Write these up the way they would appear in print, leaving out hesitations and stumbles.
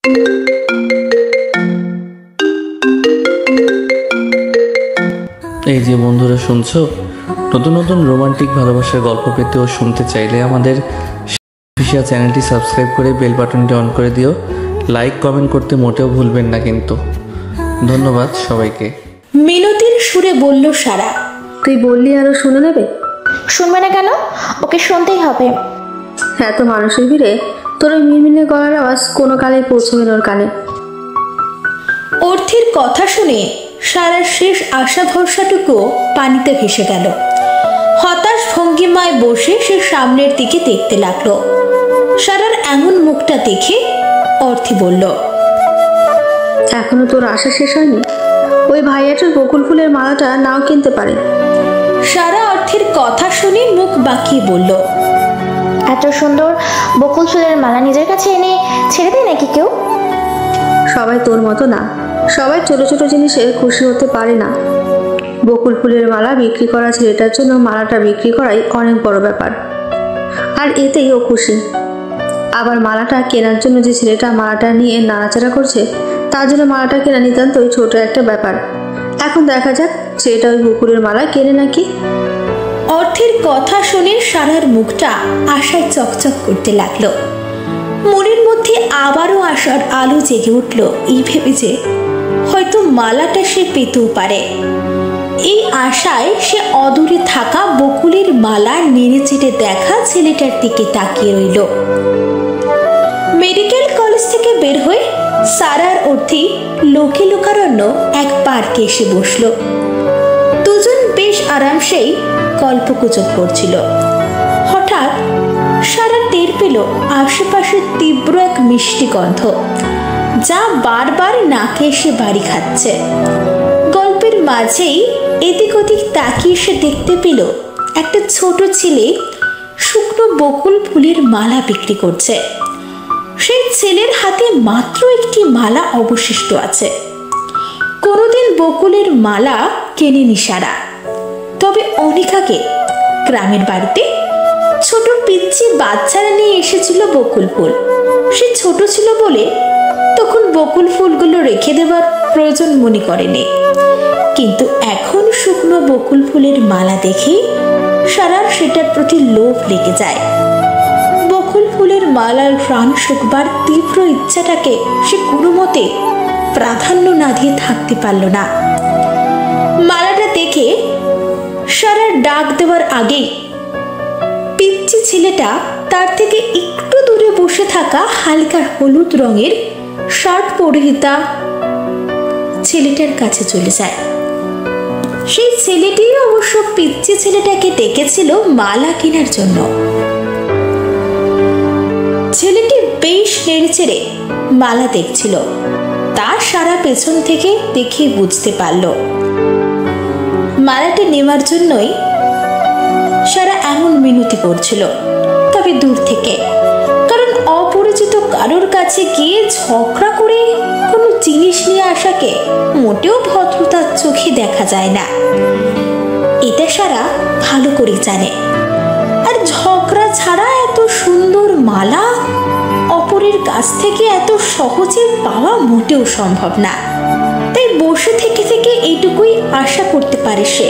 এই যে বন্ধুরা শুনছো, নতুন নতুন রোমান্টিক ভালোবাসার গল্প পেতে ও শুনতে চাইলে আমাদের অফিশিয়াল চ্যানেলটি সাবস্ক্রাইব করে বেল বাটনটি অন করে দিও। লাইক কমেন্ট করতে মোটেও ভুলবেন না কিন্তু। ধন্যবাদ সবাইকে। মিনতির সুরে বলল সারা। তুই বললি আরো শুনে নেবে? শুনবে না কেন? ওকে শুনতেই হবে। এত মানুষের ভিড়ে তোর ওই মিনমিনে গলার আওয়াজ কোনো কালে পৌঁছবে না ওর কানে। অর্থের কথা শুনে সারার শেষ আশা ভরসাটুকু পানিতে ভেসে গেল। হতাশ ভঙ্গিমায় বসে সে সামনের দিকে দেখতে লাগলো। সারার এমন মুখটা দেখে অর্থী বলল, এখনো তোর আশা শেষ হয়নি? ওই ভাইয়াটার বকুল ফুলের মালাটা নাও কিনতে পারে। সারা অর্থের কথা শুনে মুখ বাঁকিয়ে বলল, এত সুন্দর বকুল ফুলের মালা নিজের কাছে এনে ছেড়ে দেয় নাকি কেউ? সবাই তোর মতো না, সবাই ছোট ছোট জিনিসে খুশি হতে পারে না। বকুল ফুলের মালা বিক্রি করা ছেলেটার জন্য মালাটা বিক্রি করাই অনেক বড় ব্যাপার, আর এতেই ও খুশি। আবার মালাটা কেনার জন্য যে ছেলেটা মালাটা নিয়ে নাড়াচাড়া করছে, তার জন্য মালাটা কেনা নিতান্তই ছোট একটা ব্যাপার। এখন দেখা যাক ছেলেটা ওই বকুলের মালা কেনে নাকি। অর্থের কথা শুনে সারার মুখটা আশায় চকচক করতে লাগলো। মনের মধ্যে আবারও আশার আলো জেগে উঠল এই ভেবে যে হয়তো মালাটা সে পেতেও পারে। এই আশায় সে অদূরে থাকা বকুলের মালা নেড়ে চেটে দেখা ছেলেটার দিকে তাকিয়ে রইল। মেডিকেল কলেজ থেকে বের হয়ে সারার অর্থী লোকে লোকারণ্য এক পার্কে এসে বসলো। দুজন বেশ আরামসেই গল্পগুজব করছিল। হঠাৎ সারা টের পেল আশেপাশে তীব্র এক মিষ্টি গন্ধ, যা বারবার নাকে এসে বাড়ি খাচ্ছে। গল্পের মাঝেই এদিক ওদিক তাকিয়ে সে দেখতে পেল একটা ছোট ছেলে শুকনো বকুল ফুলের মালা বিক্রি করছে। সেই ছেলের হাতে মাত্র একটি মালা অবশিষ্ট আছে। কোনোদিন বকুলের মালা কেনেনি সারা, তবে অনেক আগে গ্রামের বাড়িতে ছোট পিচ্চি বাচ্চারা নিয়ে এসেছিল বকুল ফুল। সে ছোট ছিল বলে তখন বকুল ফুলগুলো রেখে দেওয়ার প্রয়োজন মনে করেনি, কিন্তু এখন শুকনো বকুল ফুলের মালা দেখে সারার সেটার প্রতি লোভ লেগে যায়। বকুল ফুলের মালার ঘ্রাণ শুকবার তীব্র ইচ্ছাটাকে সে কোনো মতে প্রাধান্য না দিয়ে থাকতে পারল না। মালাটা দেখে সারার ডাক দেওয়ার আগেই পিচ্চি ছেলেটা তার থেকে একটু দূরে বসে থাকা হালকা হলুদ রঙের শার্ট পরিহিতা ছেলেটার কাছে চলে যায়। সেই ছেলেটি অবশ্য পিচ্চি ছেলেটাকে ডেকেছিল মালা কেনার জন্য। ছেলেটি বেশ নেড়েচেড়ে মালা দেখছিল, তা সারা পেছন থেকে দেখে বুঝতে পারল। মালাটি নেওয়ার জন্যই সারা এমন মিনতি করছিল, তবে দূর থেকে, কারণ অপরিচিত কারোর কাছে গিয়ে ঝগড়া করে কোনো জিনিস নিয়ে আসাকে মোটেও ভদ্রতার চোখে দেখা যায় না। এটা সারা ভালো করে জানে। আর ঝগড়া ছাড়া এত সুন্দর মালা অপরের কাছ থেকে এত সহজে পাওয়া মোটেও সম্ভব না। তাই বসে থেকে থেকে এইটুকুই আশা করতে পারে সে,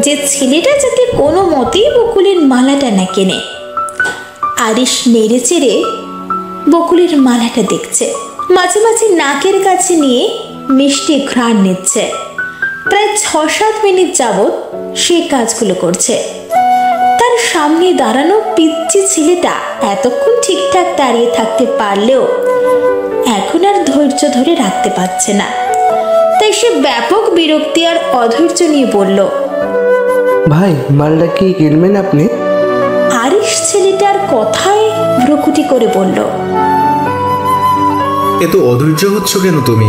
যে ছেলেটা যাতে কোনো মতেই বকুলের মালাটা না কেনে। আরিশ নেড়ে চেড়ে বকুলের মালাটা দেখছে, মাঝে মাঝে নাকের কাছে নিয়ে মিষ্টি ঘ্রাণ নিচ্ছে। প্রায় 6-7 মিনিট যাবৎ সে কাজগুলো করছে। তার সামনে দাঁড়ানো পিচ্চি ছেলেটা এতক্ষণ ঠিকঠাক দাঁড়িয়ে থাকতে পারলেও এখন আর ধৈর্য ধরে রাখতে পারছে না। তাই সে ব্যাপক বিরক্তি আর অধৈর্য নিয়ে বলল, ভাই মালটা কি কিনবেন আপনি? আরিশ ছেলেটার কথায় ভ্রুকুটি করে বলল, এত অধৈর্য হচ্ছ কেন তুমি?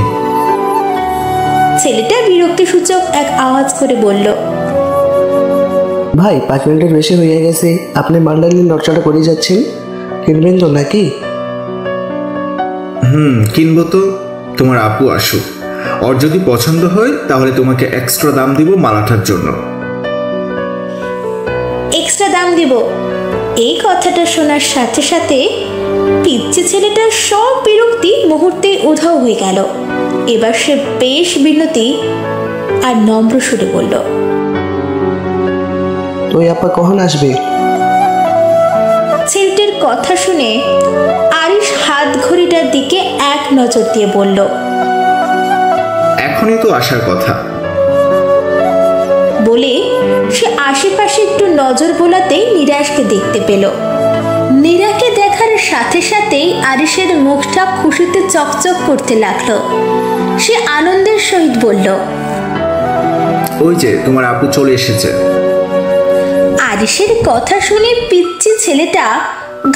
ছেলেটা বিরক্তিসূচক এক আওয়াজ করে বলল, ভাই 5 মিনিটের বেশি হয়ে গেছে, আপনি মালটা নিয়ে নড়চড়া করে যাচ্ছেন, কিনবেন তো নাকি? কিনবো তো, তোমার আপু আসুক, ওর যদি পছন্দ হয় তাহলে তোমাকে এক্সট্রা দাম দিব মালাটার জন্য। এক্সট্রা দাম দিব? এই কথাটা শোনার সাথে সাথে পিচ্ছি ছেলেটার সব বিরক্তি মুহূর্তে উধাও হয়ে গেল। এবার সে বেশ বিনতি আর নম্র সুরে বলল, তুই আপা কখন আসবে? ছেলেটির কথা শুনে আরিশ হাত ঘড়িটার দিকে এক নজর দিয়ে বলল, এখনই তো আসার কথা। বলে সে আশেপাশে একটু নজর বোলাতেই নীরাজকে দেখতে পেল। নীরাকে দেখার সাথে সাথেই আরিশের মুখটা খুশিতে চকচক করতে লাগলো। সে আনন্দের সহিত বলল, ওই যে তোমার আপু চলে এসেছে। আরিশের কথা শুনে পিচ্চি ছেলেটা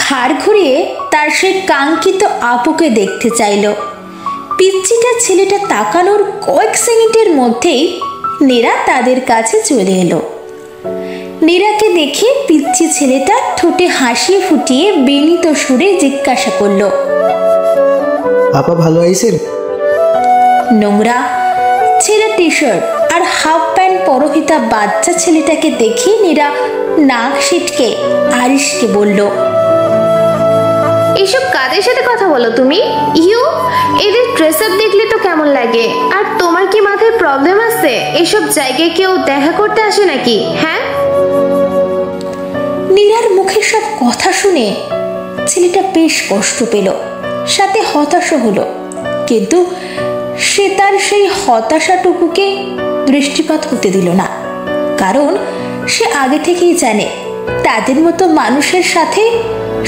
ঘাড় ঘুরিয়ে তার সে কাঙ্ক্ষিত আপুকে দেখতে চাইল। পিচ্চিটা ছেলেটা তাকানোর কয়েক সেকেন্ডের মধ্যেই নীরা তাদের কাছে চলে এলো। নীরাকে দেখে পিচ্চি ছেলেটা ঠোঁটে হাসি ফুটিয়ে বিনীত সুরে জিজ্ঞাসা করলো, আপা ভালো আইছেন? নোংরা ছেঁড়া টি শার্ট আর হাফ প্যান্ট পরহিতা বাচ্চা ছেলেটাকে দেখে নীরা নাক সিটকে আরিশকে বলল, এইসব কাদের সাথে কথা বলো তুমি? এদের ড্রেস আপ দেখলে তো কেমন লাগে। আর তোমার কি মাথায় প্রবলেম আছে? এসব জায়গায় কেউ দেখা করতে আসে নাকি? হ্যাঁ? নীরার মুখে সব কথা শুনে ছেলেটা বেশ কষ্ট পেল, সাথে হতাশও হলো। কিন্তু সে তার সেই হতাশাটুকুকে দৃষ্টিপাত হতে দিল না, কারণ সে আগে থেকেই জানে তাদের মতো মানুষের সাথে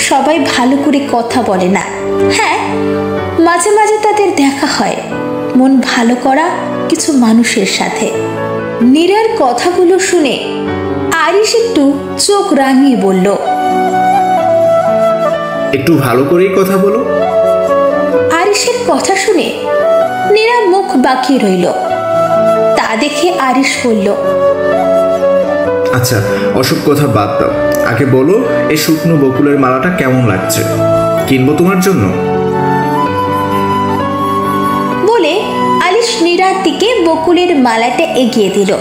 সবাই ভালো করে কথা বলে না। হ্যাঁ, মাঝে মাঝে তাদের দেখা হয় মন ভালো করা কিছু মানুষের সাথে। নীরার কথাগুলো শুনে আরিশ একটু চোখ রাঙিয়ে বলল, একটু ভালো করেই কথা বলো। আরিশের কথা শুনে নীরা মুখ বাঁকিয়ে রইল। তা দেখে আরিশ বলল, আচ্ছা, অসব কথা বাদ দাও, আগে বলো এই শুকনো বকুলের মালাটা কেমন লাগছে? কিনবো তোমার জন্য। বলে আরিশ নীরার দিকে বকুলের মালাটা এগিয়ে দিল।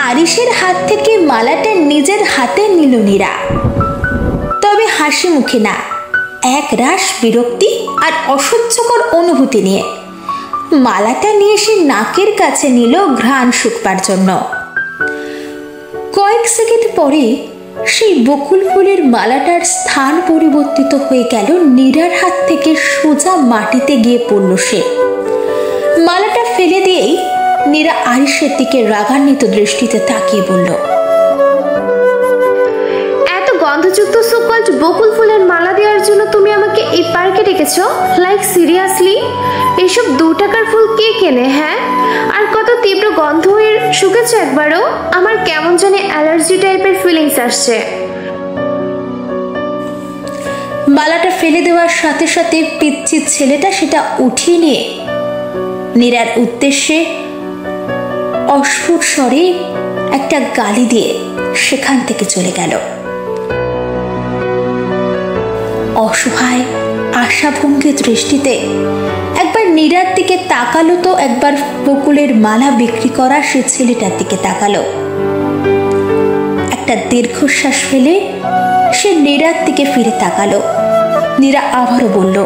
আরিশের হাত থেকে মালাটা নিজের হাতে নিল নীরা, তবে হাসি মুখে না, এক রাশ বিরক্তি আর অসহ্যকর অনুভূতি নিয়ে। মালাটা নিয়ে সে নাকের কাছে নিল ঘ্রাণ শুকবার জন্য। কয়েক সেকেন্ড পরে সেই বকুল ফুলের মালাটার স্থান পরিবর্তিত হয়ে গেল। নীরার হাত থেকে সোজা মাটিতে গিয়ে পড়ল সে। মালাটা ফেলে দিয়েই নীরা আরিশের দিকে রাগান্বিত দৃষ্টিতে তাকিয়ে বলল, এত গন্ধযুক্ত সুকল্ট বকুল ফুলের মালা দেওয়ার জন্য তুমি আমাকে এই পার্কে ডেকেছো? Like seriously? এসব 2 টাকার ফুল কে কেনে? হ্যাঁ, আর কত তীব্র গন্ধ হয়ে শুকেছে একবারও। আমার কেমন জানি অ্যালার্জি টাইপের ফিলিংস আসছে। মালাটা ফেলে দেওয়ার সাথে সাথে পিচ্ছি ছেলেটা সেটা উঠিয়ে নিয়ে নীরার উদ্দেশ্যে অস্ফুট স্বরে একটা গালি দিয়ে সেখান থেকে চলে গেল। অসহায় আশাভঙ্গী দৃষ্টিতে একবার নীরার দিকে তাকালো, তো একবার বকুলের মালা বিক্রি করা সে ছেলেটার দিকে তাকালো। একটা দীর্ঘশ্বাস ফেলে সে নীরার দিকে ফিরে তাকালো। নীরা আবারও বলল,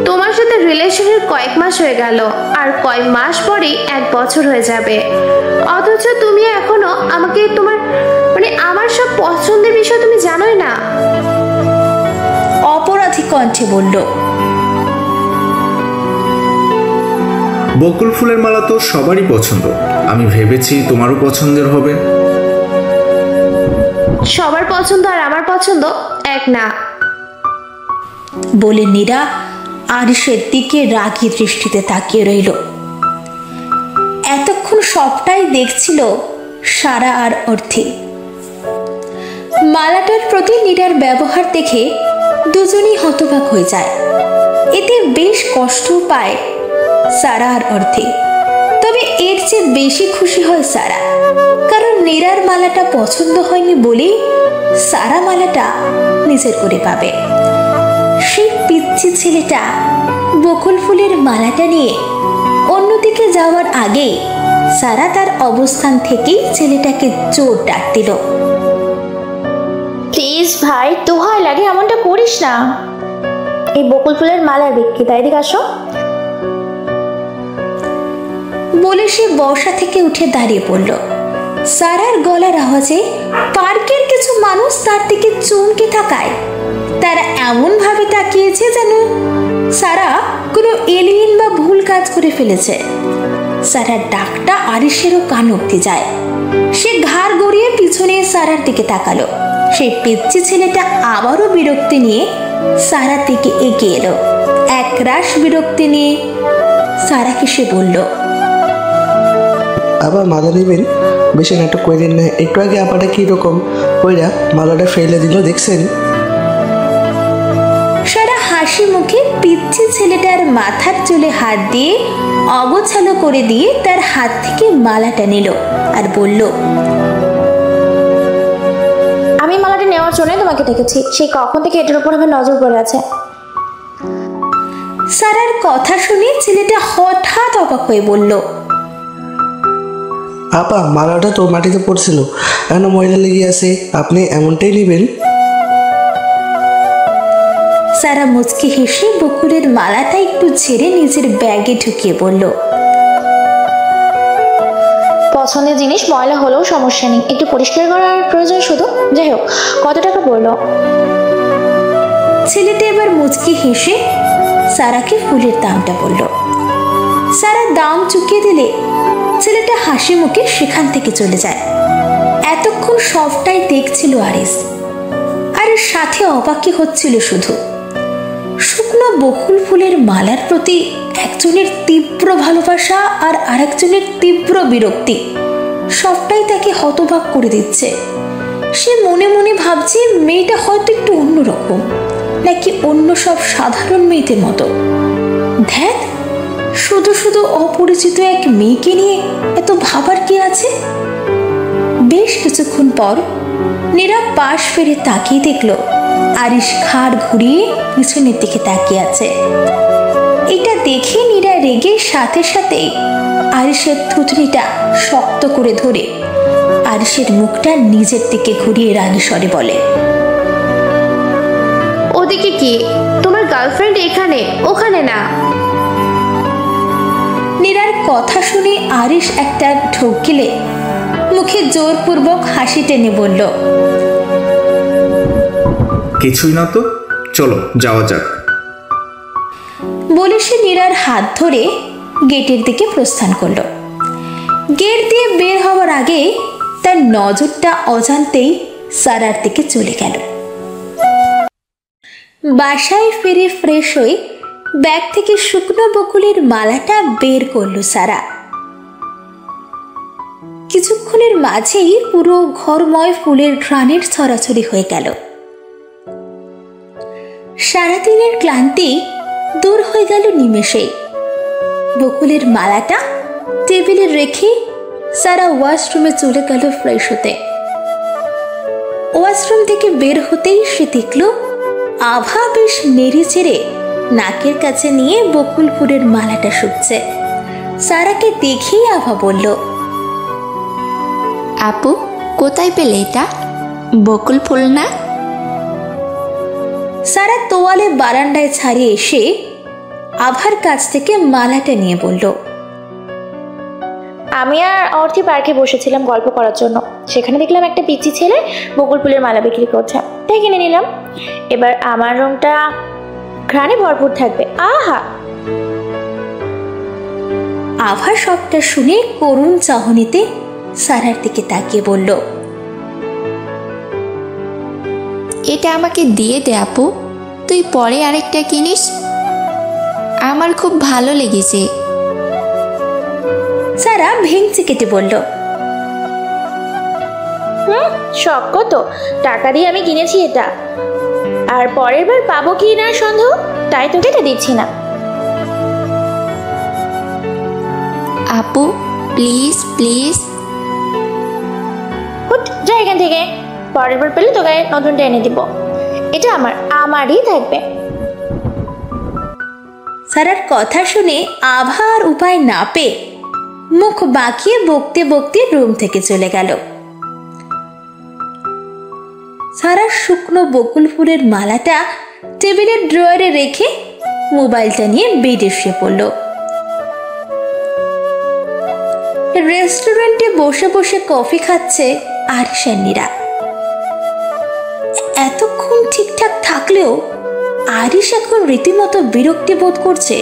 তোমার সাথে রিলেশনের কয়েক মাস হয়ে গেল, আর কয়েক মাস পরেই 1 বছর হয়ে যাবে, অথচ তুমি এখনো আমাকে তোমার আমার সব পছন্দের বিষয় তুমি জানোই না। অপরাধী কণ্ঠে বলল, বকুল ফুলের মালা তো সবারই পছন্দ, আমি ভেবেছি তোমারও পছন্দের হবে। সবার পছন্দ আর আমার পছন্দ এক না। বলে নীরা আরিশের দিকে রাগী দৃষ্টিতে তাকিয়ে রইল। এতক্ষণ সবটাই দেখছিল সারা আর অর্থী। মালাটার প্রতি নীরার ব্যবহার দেখে দুজনই হতবাক হয়ে যায়। এতে বেশ কষ্ট পায় সারা আর অর্থী। তবে এর চেয়ে বেশি খুশি হয় সারা, কারণ নীরার মালাটা পছন্দ হয়নি বলেই সারা মালাটা নিজের করে পাবে। সেই পিচ্ছি ছেলেটা বকুল ফুলের মালাটা নিয়ে অন্যদিকে যাওয়ার আগে সারা তার অবস্থান থেকেই ছেলেটাকে জোর ডাক দিল, প্লিজ ভাই, দোহাই লাগে, এমনটা করিস না। এই বকুল ফুলের মালার বিক্রেতা, এদিকে আসো। বলে সে বসা থেকে উঠে দাঁড়িয়ে পড়ল। সারার গলার আওয়াজে পার্কের কিছু মানুষ তার দিকে চমকে থাকায় তারা এমন ভাবে তাকিয়েছে যেন সারা কোনো এলিয়েন বা ভুল কাজ করে ফেলেছে। সারার ডাকটা আরিশেরও কান অব্দি যায়। সে ঘাড় গড়িয়ে পিছনে সারার দিকে তাকালো। সেই পিচ্চি ছেলেটা আবারও বিরক্তি নিয়ে সারার দিকে এগিয়ে এলো। একরাশ বিরক্তি নিয়ে সারাকে সে বলল, আবার মালা নেবেন? বেশি নাটক করেন না। একটু আগে আপাটা কিরকম ওইরা মালাটা ফেলে দিল দেখছেন? সারা হাসি মুখে পিচ্চি ছেলেটার মাথার চুলে হাত দিয়ে অগোছালো করে দিয়ে তার হাত থেকে মালাটা নিল আর বলল, আমি মালাটা নেওয়ার জন্য তোমাকে ডেকেছি। সেই কখন থেকে এটার উপর আমার নজর পড়ে আছে। সারার কথা শুনে ছেলেটা হঠাৎ অবাক হয়ে বলল, আপা মালাটা তো মাটিতে পড়ছিল, এখন ময়লা লেগে আছে, আপনি এমনটাই নেবেন? সারা মুচকি হেসে বকুলের মালাটা একটু ছেড়ে নিজের ব্যাগে ঢুকিয়ে বলল, পছন্দের জিনিস ময়লা হলেও সমস্যা নেই, একটু পরিষ্কার করার প্রয়োজন শুধু। যাই হোক, কত টাকা পড়লো? ছেলেটা এবার মুচকি হেসে সারাকে ফুলের দামটা বলল। সারা দাম চুকিয়ে দিলে ছেলেটা হাসি মুখে সেখান থেকে চলে যায়। এতক্ষণ সবটাই দেখছিল আরিস, আর সাথে অবাকই হচ্ছিল শুধু। শুকনো বকুল ফুলের মালার প্রতি একজনের তীব্র ভালোবাসা আর আরেকজনের তীব্র বিরক্তি সবটাই তাকে হতবাক করে দিচ্ছে। সে মনে মনে ভাবছে মেয়েটা হয়তো একটু অন্যরকম, নাকি অন্য সব সাধারণ মেয়েদের মতো। ধ্যাত, শুধু শুধু অপরিচিত এক মেয়েকে নিয়ে এত ভাবার কি আছে? বেশ কিছুক্ষণ পর নীরা পাশ ফিরে তাকিয়ে দেখল আরিশ ঘাড় ঘুরিয়ে পিছনের দিকে তাকিয়ে আছে। এটা দেখে নীরা রেগে সাথে সাথে আরিশের থুতনিটা শক্ত করে ধরে আরিশের মুখটা নিজের দিকে ঘুরিয়ে রাগী স্বরে বলে, ওদিকে কি? তোমার গার্লফ্রেন্ড এখানে, ওখানে না। নীরার কথা শুনে আরিশ একটা ঢোক গিলে মুখে জোরপূর্বক হাসি টেনে বলল, কিছুই না তো, চলো যাওয়া যাক। বলে সে নীরার হাত ধরে গেটের দিকে প্রস্থান করল। গেট দিয়ে বের হওয়ার আগে তার নজরটা অজান্তেই সারার দিকে চলে গেল। বাসায় ফিরে ফ্রেশ হয়ে ব্যাগ থেকে শুকনো বকুলের মালাটা বের করল সারা। কিছুক্ষণের মাঝেই পুরো ঘরময় ফুলের ঘ্রাণের ছড়াছড়ি হয়ে গেল। সারাদিনের ক্লান্তি দূর হয়ে গেল নিমেষে। বকুলের মালাটা টেবিলে রেখে সারা ওয়াশরুমে চলে গেল ফ্রেশ হতে। ওয়াশরুম থেকে বের হতেই সে দেখল আভা বেশ নেড়ে চেড়ে নাকের কাছে নিয়ে বকুল ফুলের মালাটা শুকছে। সারাকে দেখেই আভা বলল, আপু কোথায় পেলে এটা? বকুল ফুল না? সারা তোয়ালে বারান্দায় ছাড়িয়ে এসে আভার কাছ থেকে মালাটা নিয়ে বলল, আমি আর অর্থি পার্কে বসেছিলাম গল্প করার জন্য। সেখানে দেখলাম একটা পিচ্চি ছেলে বকুল ফুলের মালা বিক্রি করছে, তাই কিনে নিলাম। এবার আমার রুমটা ঘ্রাণে ভরপুর থাকবে। আহা! আভা সবটা শুনে করুণ চাহনিতে সারার দিকে তাকিয়ে বলল, এটা আমাকে দিয়ে দে আপু, তুই পরে আরেকটা কিনিস, আমার খুব ভালো লেগেছে। সারা ভেঙচি কেটে বলল, শখ কত, টাকা দিয়ে আমি কিনেছি এটা, আর পরের বার পাবো কি না সন্দেহ, তাই তোকে এটা দিচ্ছি না। আপু প্লিজ প্লিজ। হুট, যা এখান থেকে। পরের বার পেলে তোকে নতুনটা এনে দিব। এটা আমারই থাকবে। সারার কথা শুনে আভা আর উপায় না পেয়ে মুখ বাঁকিয়ে বকতে বকতে রুম থেকে চলে গেল। সারা শুকনো বকুল ফুলের মালাটা টেবিলের ড্রয়ারে রেখে মোবাইলটা নিয়ে বেডে শুয়ে পড়ল। রেস্টুরেন্টে বসে বসে কফি খাচ্ছে আরিশ আর নীরা। এতক্ষণ ঠিকঠাক থাকলেও আরিশ এখন রীতিমতো বিরক্তি বোধ করছে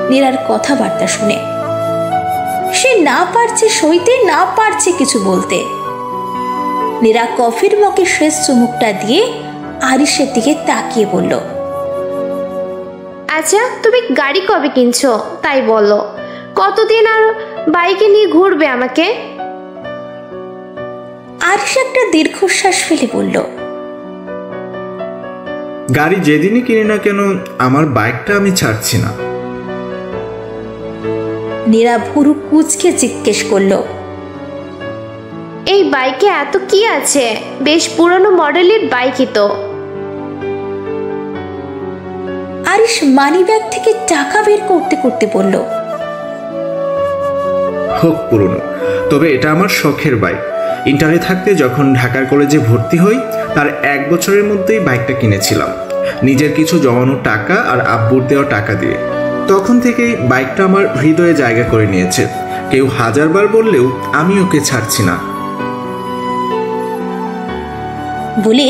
নীরার কথাবার্তা শুনে। সে না পারছে সইতে, না পারছে কিছু বলতে। নীরা কফির মগে শেষ চুমুকটা দিয়ে আরিশের দিকে তাকিয়ে বলল, আচ্ছা তুমি গাড়ি কবে কিনছো তাই বলো, কতদিন আর বাইকে নিয়ে ঘুরবে আমাকে? আরিশ একটা দীর্ঘশ্বাস ফেলে বলল, গাড়ি যেদিনই কিনি না কেন আমার বাইকটা আমি ছাড়ছি না। নীরা ভুরু কুঁচকে জিজ্ঞেস করলো, এই বাইকে এত কি আছে? বেশ পুরনো মডেলের বাইকই তো। আরিশ মানিব্যাগ থেকে টাকা বের করতে করতে বলল, হোক পুরনো, তবে এটা আমার শখের বাইক। ইন্টারে থাকতে যখন ঢাকার কলেজে ভর্তি হই তার 1 বছরের মধ্যেই বাইকটা কিনেছিলাম, নিজের কিছু জমানো টাকা আর আব্বুর দেওয়া টাকা দিয়ে। তখন থেকেই বাইকটা আমার হৃদয়ে জায়গা করে নিয়েছে। কেউ 1000 বার বললেও আমি ওকে ছাড়ছি না। বলে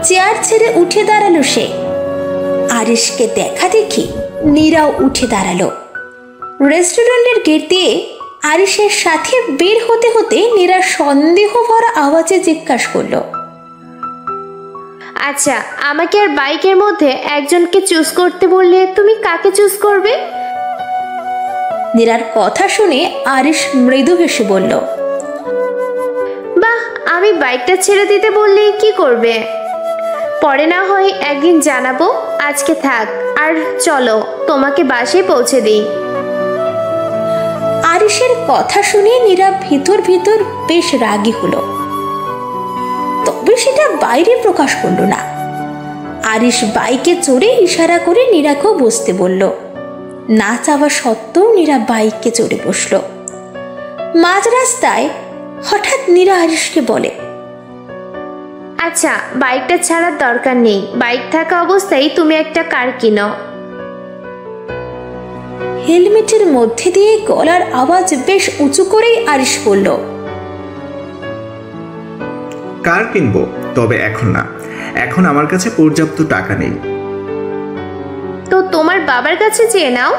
চেয়ার ছেড়ে উঠে দাঁড়ালো সে। আরিশকে দেখা দেখি নীরাও উঠে দাঁড়ালো। রেস্টুরেন্টের গেট দিয়ে আরিশের সাথে বের হতে হতে নীরা সন্দেহ ভরা আওয়াজে জিজ্ঞাসা করলো, আচ্ছা আমাকে আর বাইকের মধ্যে একজনকে চুজ করতে বললে তুমি কাকে চুজ করবে? নীরার কথা শুনে আরিশ মৃদু হেসে বলল, বাহ, আমি বাইকটা ছেড়ে দিতে বললে কি করবে? পরে না হয় একদিন জানাবো, আজকে থাক। আর চলো তোমাকে বাসায় পৌঁছে দিই। আরিশের কথা শুনে নীরা ভিতর ভিতর বেশ রাগী হলো, তবে সেটা বাইরে প্রকাশ করলো না। আরিশ বাইকে চড়ে ইশারা করে নীরাকেও বসতে বলল। না চাওয়া সত্ত্বেও নীরা বাইকে চড়ে বসলো। মাঝ রাস্তায় হঠাৎ নীরা আরিশকে বলে, আচ্ছা বাইকটা ছাড়ার দরকার নেই, বাইক থাকা অবস্থায় তুমি একটা কার কিনো। হেলমেটের মধ্যে দিয়ে গলার আওয়াজ বেশ উঁচু করেই আরিশ বলল, কার কিনবো, তবে এখন না, এখন আমার কাছে পর্যাপ্ত টাকা নেই। তো তোমার বাবার কাছে চেয়ে নাও।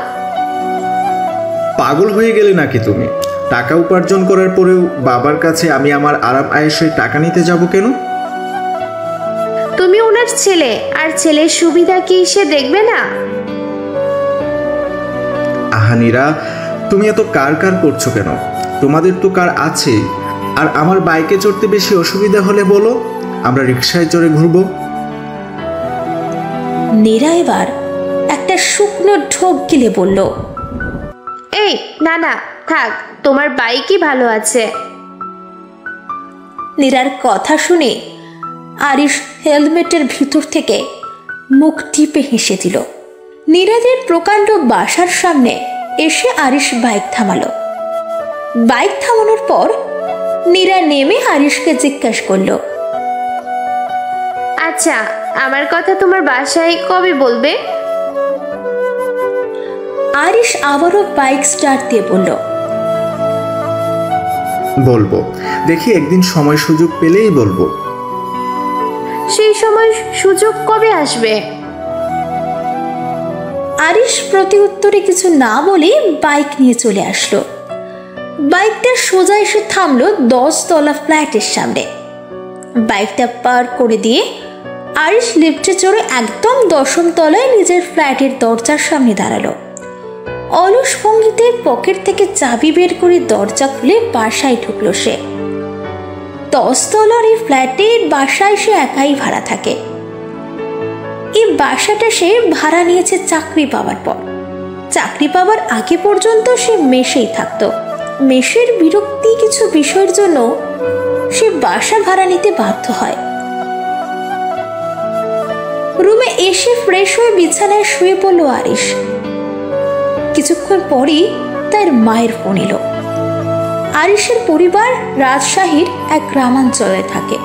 পাগল হয়ে গেলে নাকি তুমি? টাকা উপার্জন করার পরেও বাবার কাছে আমি আমার আরাম আয়েশে টাকা নিতে যাব কেন? তুমি ওনার ছেলে, আর ছেলের সুবিধা কি সে দেখবে না? আহানিরা, তুমি এত কার কার করছো কেন? তোমাদের তো কার আছেই। আর আমার বাইকে চড়তে বেশি অসুবিধা হলে বলো, আমরা রিকশায় চড়ে ঘুরবো। নীরা এবার একটা শুকনো ঢোক গিলে বলল, এই না না থাক, তোমার বাইকই ভালো আছে। নীরার কথা শুনে আরিশ হেলমেটের ভিতর থেকে মুখ টিপে হেসে দিল। নীরাদের প্রকাণ্ড বাসার সামনে এসে আরিশ বাইক থামালো। বাইক থামানোর পর নীরা নেমে আরিশকে জিজ্ঞাসা করলো, আচ্ছা আমার কথা তোমার বাসায় কবে বলবে? আরিশ আবারও বাইক স্টার্ট দিয়ে বলল, বলবো, দেখি একদিন সময় সুযোগ পেলেই বলবো। সেই সময় সুযোগ কবে আসবে? আরিশ প্রতি উত্তরে কিছু না বলে বাইক নিয়ে চলে আসলো। বাইকটা সোজা এসে থামলো 10 তলা ফ্ল্যাটের সামনে। বাইকটা পার করে দিয়ে আরিশ লিফটে চড়ে একদম 10ম তলায় নিজের ফ্ল্যাটের দরজার সামনে দাঁড়ালো। অলস ভঙ্গিতে পকেট থেকে চাবি বের করে দরজা খুলে বাসায় ঢুকলো সে। 10 তলার এই ফ্ল্যাটের বাসায় সে একাই ভাড়া থাকে। এই বাসাটা সে ভাড়া নিয়েছে চাকরি পাওয়ার পর। চাকরি পাওয়ার আগে পর্যন্ত সে মেসেই থাকতো। মেসের বিরক্তি কিছু বিষয়ের জন্য সে বাসা ভাড়া নিতে বাধ্য হয়। রুমে এসে ফ্রেশ হয়ে বিছানায় শুয়ে পড়ল আরিশ। কিছুক্ষণ পরই তার মায়ের ফোন এলো। আরিশের পরিবার রাজশাহীর এক গ্রামাঞ্চলে থাকে।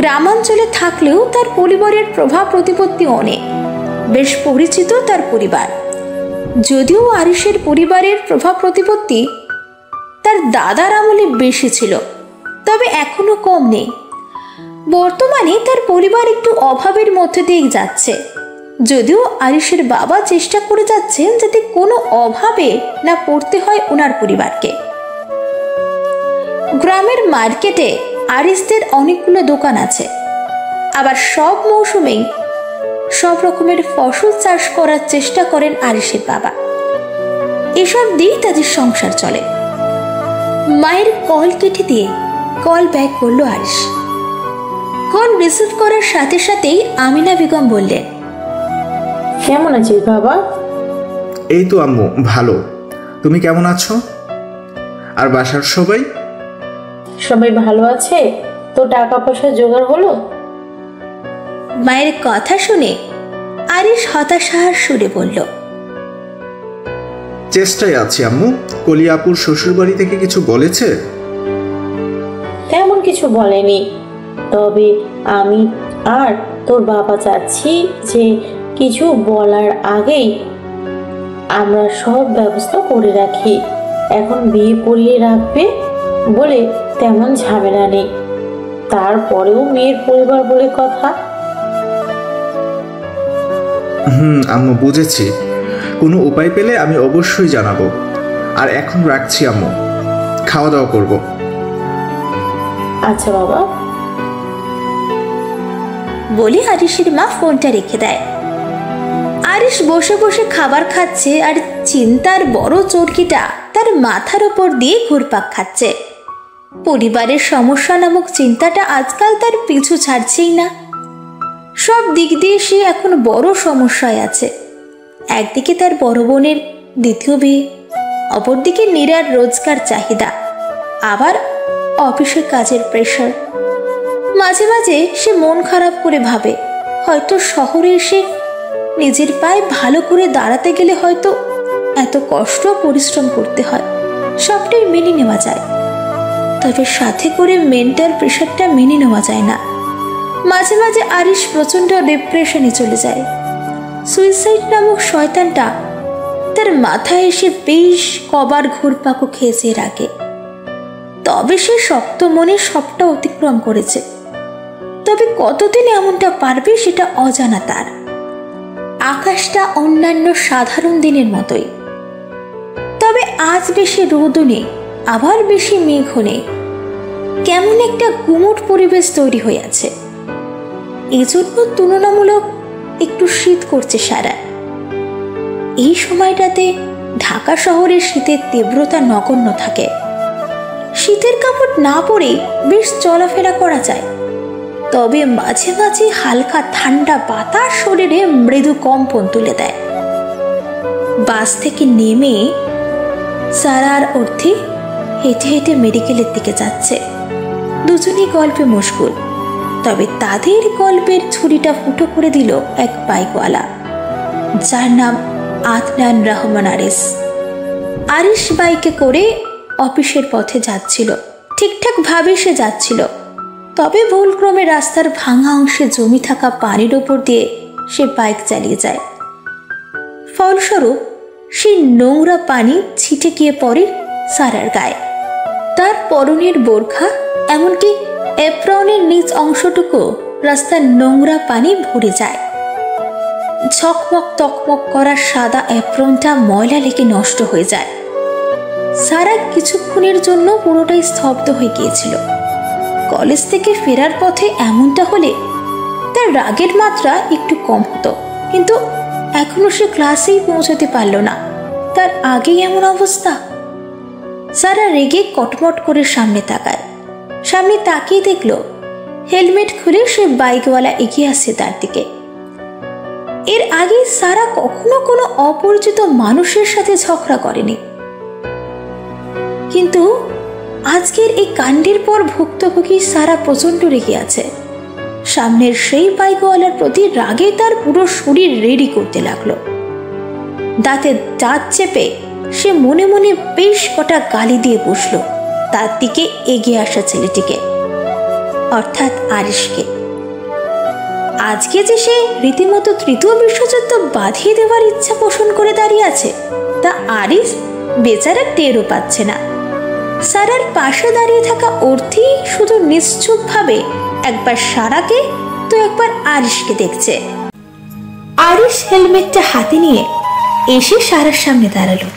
গ্রামাঞ্চলে থাকলেও তার পরিবারের প্রভাব প্রতিপত্তি অনেক, বেশ পরিচিত তার পরিবার। যদিও আরিশের পরিবারের প্রভাব প্রতিপত্তি তার দাদার আমলে বেশি ছিল, তবে এখনো কম নেই। বর্তমানে তার পরিবার একটু অভাবের মধ্যে দিয়ে যাচ্ছে, যদিও আরিশের বাবা চেষ্টা করে যাচ্ছেন যাতে কোনো অভাবে না পড়তে হয় ওনার পরিবারকে। গ্রামের মার্কেটে আরিশদের অনেকগুলো দোকান আছে, আবার সব মৌসুমেই সব রকমের ফসল চাষ করার চেষ্টা করেন আরিশের বাবা। এসব দিয়ে তাদের সংসার চলে। মায়ের কল কেটে দিয়ে কল ব্যাক করলো আরিশ। কল রিসিভ করার সাথে সাথেই আমিনা বেগম বললেন, কেমন আছিস বাবা? এই তো আম্মু, ভালো। তুমি কেমন আছো? আর বাসার সবাই? সবাই ভালো আছে। তো টাকা পয়সা জোগাড় হলো? মায়ের কথা শুনে আরিশ হতাশার সুরে বলল, চেষ্টায় আছি আম্মু। কলিয়াপুর শ্বশুর বাড়ি থেকে কিছু বলেছে? তেমন কিছু বলেনি, তবে আমি আর তোর বাবা চাচ্ছি যে কিছু বলার আগেই আমরা সব ব্যবস্থা করে রাখি। এখন বিয়ে পড়িয়ে রাখবে বলে তেমন ঝামেলা নেই, তারপরেও মেয়ের পরিবার বলে কথা। আম্মু, বুঝেছি। কোনো উপায় পেলে আমি অবশ্যই জানাবো। আর এখন রাখছি আম্মু, খাওয়া দাওয়া করব। আচ্ছা বাবা। বলে আরিশের মা ফোনটা রেখে দেয়। আরিশ বসে বসে খাবার খাচ্ছে আর চিন্তার বড় চরকিটা তার মাথার উপর দিয়ে ঘুরপাক খাচ্ছে। পরিবারের সমস্যা নামক চিন্তাটা আজকাল তার পিছু ছাড়ছেই না। সব দিক দিয়ে সে এখন বড় সমস্যায় আছে। একদিকে তার বড় বোনের দ্বিতীয় বিয়ে, অপরদিকে নীরার রোজগার চাহিদা, আবার অফিসের কাজের প্রেশার। মাঝে মাঝে সে মন খারাপ করে ভাবে, হয়তো শহরে এসে নিজের পায়ে ভালো করে দাঁড়াতে গেলে হয়তো এত কষ্ট পরিশ্রম করতে হয়। সবটাই মেনে নেওয়া যায়, তবে সাথে করে মেন্টাল প্রেশারটা মেনে নেওয়া যায় না। মাঝে মাঝে আরিশ প্রচণ্ড ডিপ্রেশনে চলে যায়। সুইসাইড নামক শয়তানটা তার মাথায় এসে বেশ কবার ঘুরপাকও খেয়েছে এর আগে, তবে সে শক্ত মনে সবটা অতিক্রম করেছে। তবে কতদিন এমনটা পারবে সেটা অজানা তার। আকাশটা অন্যান্য সাধারণ দিনের মতোই, তবে আজ বেশি রোদও নেই, আবার বেশি মেঘও নেই। কেমন একটা গুমট পরিবেশ তৈরি হয়ে আছে। এজন্য তুলনামূলক একটু শীত করছে সারা। এই সময়টাতে ঢাকা শহরের শীতের তীব্রতা নগণ্য থাকে। শীতের কাপড় না পরে বেশ চলাফেরা করা যায়, তবে মাঝে মাঝে হালকা ঠান্ডা বাতাস শরীরে মৃদু কম্পন তুলে দেয়। বাস থেকে নেমে সারা আর অর্থী হেঁটে হেঁটে মেডিকেলের দিকে যাচ্ছে। দুজনেই গল্পে মশগুল, তবে তাদের গল্পের ছুরিটা ফুটো করে দিল এক বাইকওয়ালা, যার নাম আদনান রহমান আরিশ। আরিশ বাইকে করে অফিসের পথে যাচ্ছিল। ঠিকঠাক ভাবে সে যাচ্ছিল, তবে ভুলক্রমে রাস্তার ভাঙা অংশে জমি থাকা পানির ওপর দিয়ে সে বাইক চালিয়ে যায়। ফলস্বরূপ সেই নোংরা পানি ছিটে গিয়ে পড়ে সারার গায়ে। তার পরনের বোরখা, এমনকি এপ্রনের নিচ অংশটুকু রাস্তার নোংরা পানি ভরে যায়। ঝকমক তকমক করা সাদা এপ্রনটা ময়লা লেগে নষ্ট হয়ে যায়। সারা কিছুক্ষণের জন্য পুরোটাই স্তব্ধ হয়ে গিয়েছিল। কলেজ থেকে ফেরার পথে এমনটা হলে তার রাগের মাত্রা একটু কম হতো, কিন্তু এখনো সে ক্লাসেই পৌঁছাতে পারল না, তার আগেই এমন অবস্থা। সারা রেগে কটমট করে সামনে তাকায়। সামনে তাকিয়ে দেখল হেলমেট খুলে সে বাইকওয়ালা এগিয়ে আসছে তার দিকে। এর আগে সারা কখনো কোনো অপরিচিত মানুষের সাথে ঝগড়া করেনি, কিন্তু আজকের এই কাণ্ডের পর ভুক্তভোগী সারা প্রচন্ড রেগে আছে। সামনের সেই বাইকওয়ালার প্রতি রাগে তার পুরো শরীর রেডি করতে লাগলো। দাঁতে দাঁত চেপে সে মনে মনে বেশ কটা গালি দিয়ে বসলো তার দিকে এগিয়ে আসা ছেলেটিকে। অর্থাৎ আরিশকে। আজকে যে সে রীতিমতো তৃতীয় বিশ্বযুদ্ধ বাঁধিয়ে দেওয়ার ইচ্ছা পোষণ করে দাঁড়িয়ে আছে তা আরিশ বেচারা টেরও পাচ্ছে না। সারার পাশে দাঁড়িয়ে থাকা অর্থী শুধু নিশ্চুপভাবে একবার সারাকে তো একবার আরিশকে দেখছে। আরিশ হেলমেটটা হাতে নিয়ে এসে সারার সামনে দাঁড়ালো।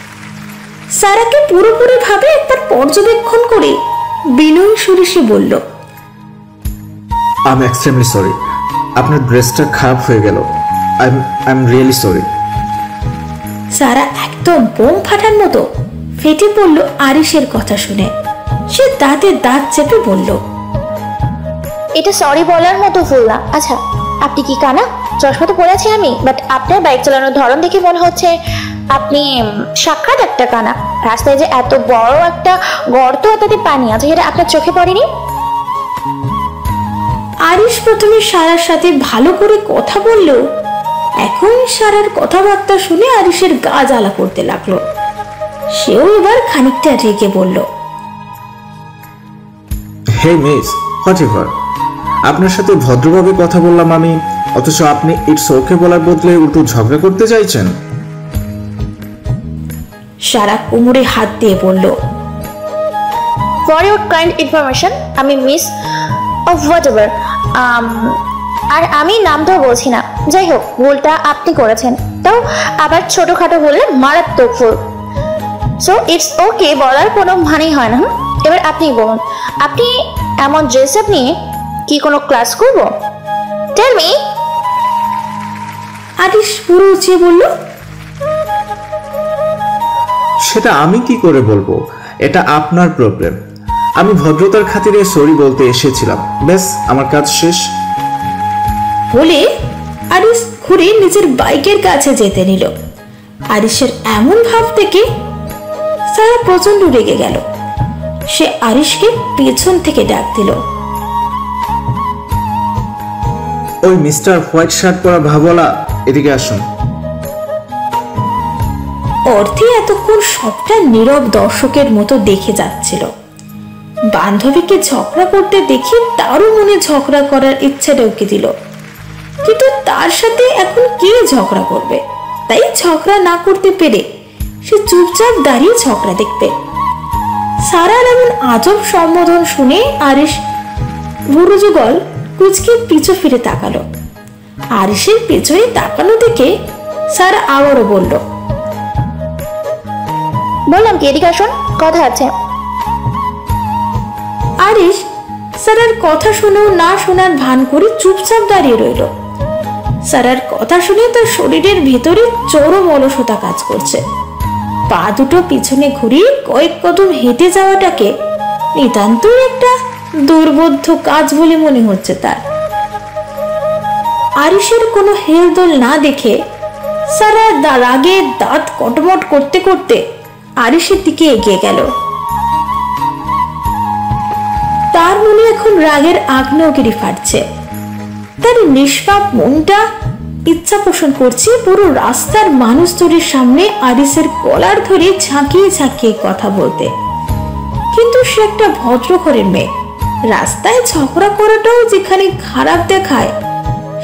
সারাকে পুরোপুরি ভাবে একবার পর্যবেক্ষণ করে বিনয়ী সুরে সে বলল, আই এম এক্সট্রিমলি সরি, আপনার ড্রেসটা খারাপ হয়ে গেল। I am really sorry. সারা একদম বোম ফাটার মতো ফেটে পড়ল আরিশের কথা শুনে। সে দাঁতে দাঁত চেপে বলল, এটা সরি বলার মতো ভুল না। আচ্ছা, আপনি কি কানা? চশমা তো পরেছি আমি, বাট আপনার বাইক চালানোর ধরন দেখে মনে হচ্ছে আপনি সাক্ষাৎ একটা কানা। রাস্তায় যে এত বড় একটা গর্ত, তাতে পানি আছে, এটা আপনার চোখে পড়েনি? আরিশ প্রথমে সারার সাথে ভালো করে কথা বললেও এখন সারার কথাবার্তা শুনে আরিশের গা জ্বালা করতে লাগলো। সেও এবার খানিকটা রেগে বলল, হে মিস, হোয়াট এভার। আপনার সাথে ভদ্রভাবে কথা বললাম আমি, অথচ আপনি ইটস ওকে বলার বদলে উল্টো ঝগড়া করতে চাইছেন। সারা কোমরে হাত দিয়ে বলল, ফর ইউর কাইন্ড ইনফরমেশন, আমি মিস অফ হোয়াট এভার, আর আমি নামটাও বলছি না। যাই হোক, ভুলটা আপনি করেছেন, তাও আবার ছোটখাটো বললে মারাত্মক ভুল। সো ইটস ওকে বলার কোনো মানেই হয় না। এবার আপনি বলুন, আপনি এমন ড্রেস আপ নিয়ে কি কোনো ক্লাস করব? Tell me. আরিশ পুরো উঁচিয়ে বলল, সেটা আমি কি করে বলবো? এটা আপনার প্রবলেম। আমি ভদ্রতার খাতিরে সরি বলতে এসেছিলাম, ব্যাস, আমার কাজ শেষ। বলে আরিশ ঘুরে নিজের বাইকের কাছে যেতে নিল। আরিশের এমন ভাব দেখে সারা প্রচন্ড রেগে গেল। সে আরিশকে পেছন থেকে ডাক দিল, ওই মিস্টার হোয়াইট শার্ট পরা ভাবলা, এদিকে আসুন। অর্থী এতক্ষণ সবটা নীরব দর্শকের মতো দেখে যাচ্ছিল। বান্ধবীকে ঝগড়া করতে দেখে তারও মনে ঝগড়া করার ইচ্ছা ঢুকে দিল, কিন্তু তার সাথে এখন কে ঝগড়া করবে? তাই ঝগড়া না করতে পেরে সে চুপচাপ দাঁড়িয়ে ঝগড়া দেখবে। সারার এমন আজব সম্বোধন শুনে আরিশ বুড়ো যুগল কুচকে পিছু ফিরে তাকালো। আরিশের পেছনে তাকানো দেখে সারা আবারও বলল, বললাম কি, এদিকে আসুন, কথা আছে। আরিশ সারার কথা শুনেও না শোনার ভান করে চুপচাপ দাঁড়িয়ে রইল। সারার কথা শুনে তার শরীরের ভেতরে চরম অলসতা কাজ করছে। পা দুটো পিছনে ঘুরিয়ে কয়েক কদম হেঁটে যাওয়াটাকে নিতান্তই একটা দুর্বোধ্য কাজ বলে মনে হচ্ছে তার। আরিশের কোনো হেলদোল না দেখে সারা রাগে দাঁত কটমট করতে করতে আরিশের দিকে এগিয়ে গেল। তার মনে এখন রাগের আগ্নেয়গিরি ফাটছে। তার নিষ্পাপ মনটা ইচ্ছা পোষণ করছে পুরো রাস্তার মানুষজনের সামনে আরিশের কলার ধরে ঝাঁকিয়ে ঝাঁকিয়ে কথা বলতে। কিন্তু সে একটা ভদ্র ঘরের মেয়ে। রাস্তায় ঝগড়া করাটাও যেখানে খারাপ দেখায়,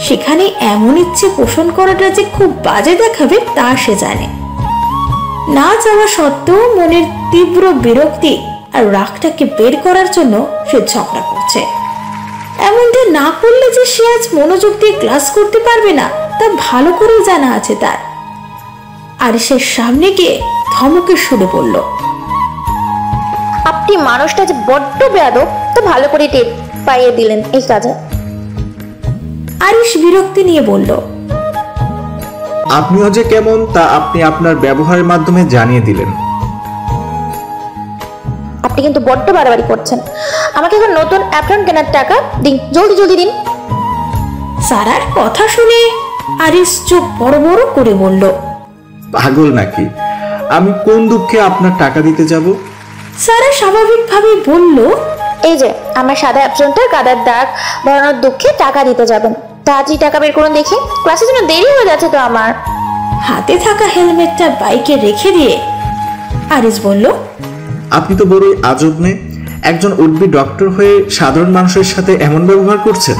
সেখানে এমন ইচ্ছে পোষণ করাটা যে খুব বাজে দেখাবে তা সে জানে। না চাওয়া সত্ত্বেও মনের তীব্র বিরক্তি আর রাগটাকে বের করার জন্য সে ঝগড়া করছে। এমনটা না করলে যে সে আজ মনোযোগ দিয়ে ক্লাস করতে পারবে না তা ভালো করে জানা আছে তার। আর সে সামনে গিয়ে ধমকে শুরু বলল, আপনি মানুষটা যে বড্ড বেয়াদব তো ভালো করে টের পাইয়ে দিলেন এই কাজে। আরিশ বিরক্তি নিয়ে বলল, আপনিও যে কেমন তা আপনি আপনার ব্যবহারের মাধ্যমে জানিয়ে দিলেন। আপনি কিন্তু বড্ড বাড়াবাড়ি করছেন। আমাকে এখন নতুন অ্যাপ্রন কেনার টাকা দিন, জলদি জলদি দিন। সারার কথা শুনে আরিশ চোখ বড় বড় করে বলল, পাগল নাকি? আমি কোন দুঃখে আপনার টাকা দিতে যাব? সারা স্বাভাবিকভাবে বলল, এই যে আমার সাদা অ্যাপ্রনটার কাদার দাগ ভরানোর দুঃখে টাকা দিতে যাবেন। তাড়াতাড়ি টাকা বের করুন দেখি, ক্লাসের জন্য দেরি হয়ে যাচ্ছে তো আমার। হাতে থাকা হেলমেটটা বাইকে রেখে দিয়ে আরিশ বলল, আপনি তো বড়ই আজব মেয়ে। একজন উডবি ডক্টর হয়ে সাধারণ মানুষের সাথে এমন ব্যবহার করছেন?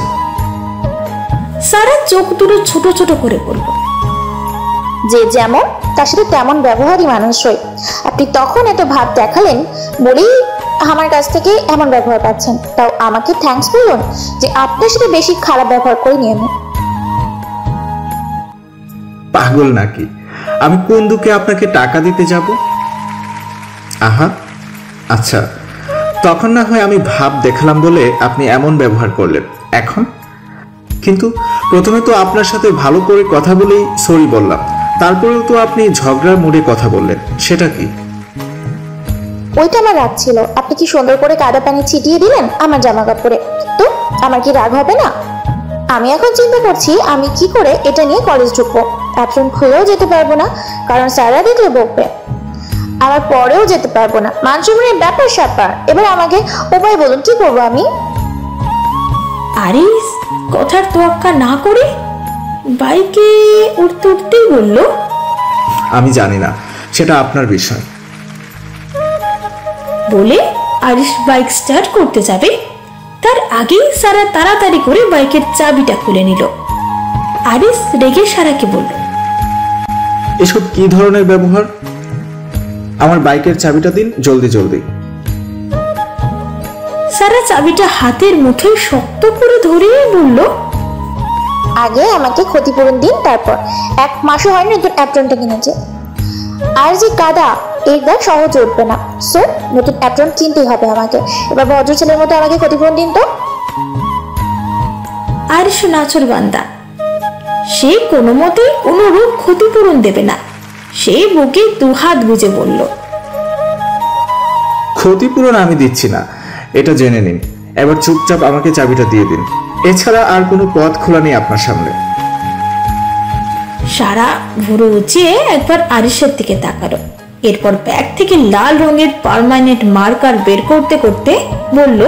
সারা চোখ দুটো ছোট ছোট করে বলল, যে যেমন তার সাথে তেমন ব্যবহারই মানুষই। আপনি তখন এত ভাব দেখালেন বলেই আমার কাছ থেকে এমন ব্যবহার পাচ্ছেন। তাও আমাকে থ্যাঙ্কস বলুন যে আপনার সাথে বেশি খারাপ ব্যবহার করিনি আমি। পাগল নাকি? আমি কোন দুঃখে আপনাকে টাকা দিতে যাব? আহা, আচ্ছা, তখন না হয় আমি ভাব দেখালাম বলে আপনি এমন ব্যবহার করলেন। এখন কিন্তু প্রথমে তো আপনার সাথে ভালো করে কথা বলেই সরি বললাম, তারপরেও তো আপনি ঝগড়ার মোড়ে কথা বললেন, সেটা কি? ওইটা আমার রাগ ছিল। আপনি কি সুন্দর করে কাদা পানি ছিটিয়ে দিলেন আমার জামা কাপড়ে, তো আমার কি রাগ হবে না? আমি এখন চিন্তা করছি আমি কি করে এটা নিয়ে কলেজ ঢুকবো। অ্যাপ্রন খুলেও যেতে পারবো না, কারণ স্যাররা দেখলে বকবে। আমার পরেও যেতে পারবো না, মানসম্মানের ব্যাপার স্যাপার। এবার আমাকে উপায় বলুন, কি করবো আমি? আরিস কথার তোয়াক্কা না করে বাইকে উঠতে উঠতেই বলল, আমি জানি না, সেটা আপনার বিষয়। বলে আরিস বাইক স্টার্ট করতে যাবে, তার আগেই সারা তাড়াতাড়ি করে বাইকের চাবিটা খুলে নিল। আরিস রেগে সারাকে বলল, এসব কি ধরনের ব্যবহার? আমার বাইকের চাবিটা দিন, জলদি জলদি। সারা চাবিটা হাতের মুঠোয় শক্ত করে ধরিয়ে বলল, আগে আমাকে ক্ষতিপূরণ দিন, তারপর। 1 মাসও হয়নি নতুন অ্যাপ্রনটা কিনেছে, আর যে কাদা এর দাগ সহজে উঠবে না। সো নতুন অ্যাপ্রন কিনতেই হবে আমাকে। এবার ভদ্র ছেলের মতো আমাকে ক্ষতিপূরণ দিন তো। আরিস নাচর বান্দা, সে কোনো মতেই কোনোরূপ ক্ষতিপূরণ দেবে না। সে বুকে 2 হাত গুজে বলল, ক্ষতিপূরণ আমি দিচ্ছি না, এটা জেনে নিন। এবার চুপচাপ আমাকে চাবিটা দিয়ে দিন, এছাড়া আর কোনো পথ খোলা নেই আপনার সামনে। সারা ভুরু উঁচিয়ে একবার আরিসের দিকে তাকালো, এরপর ব্যাগ থেকে লাল রঙের পার্মানেন্ট মার্কার বের করতে করতে বলল,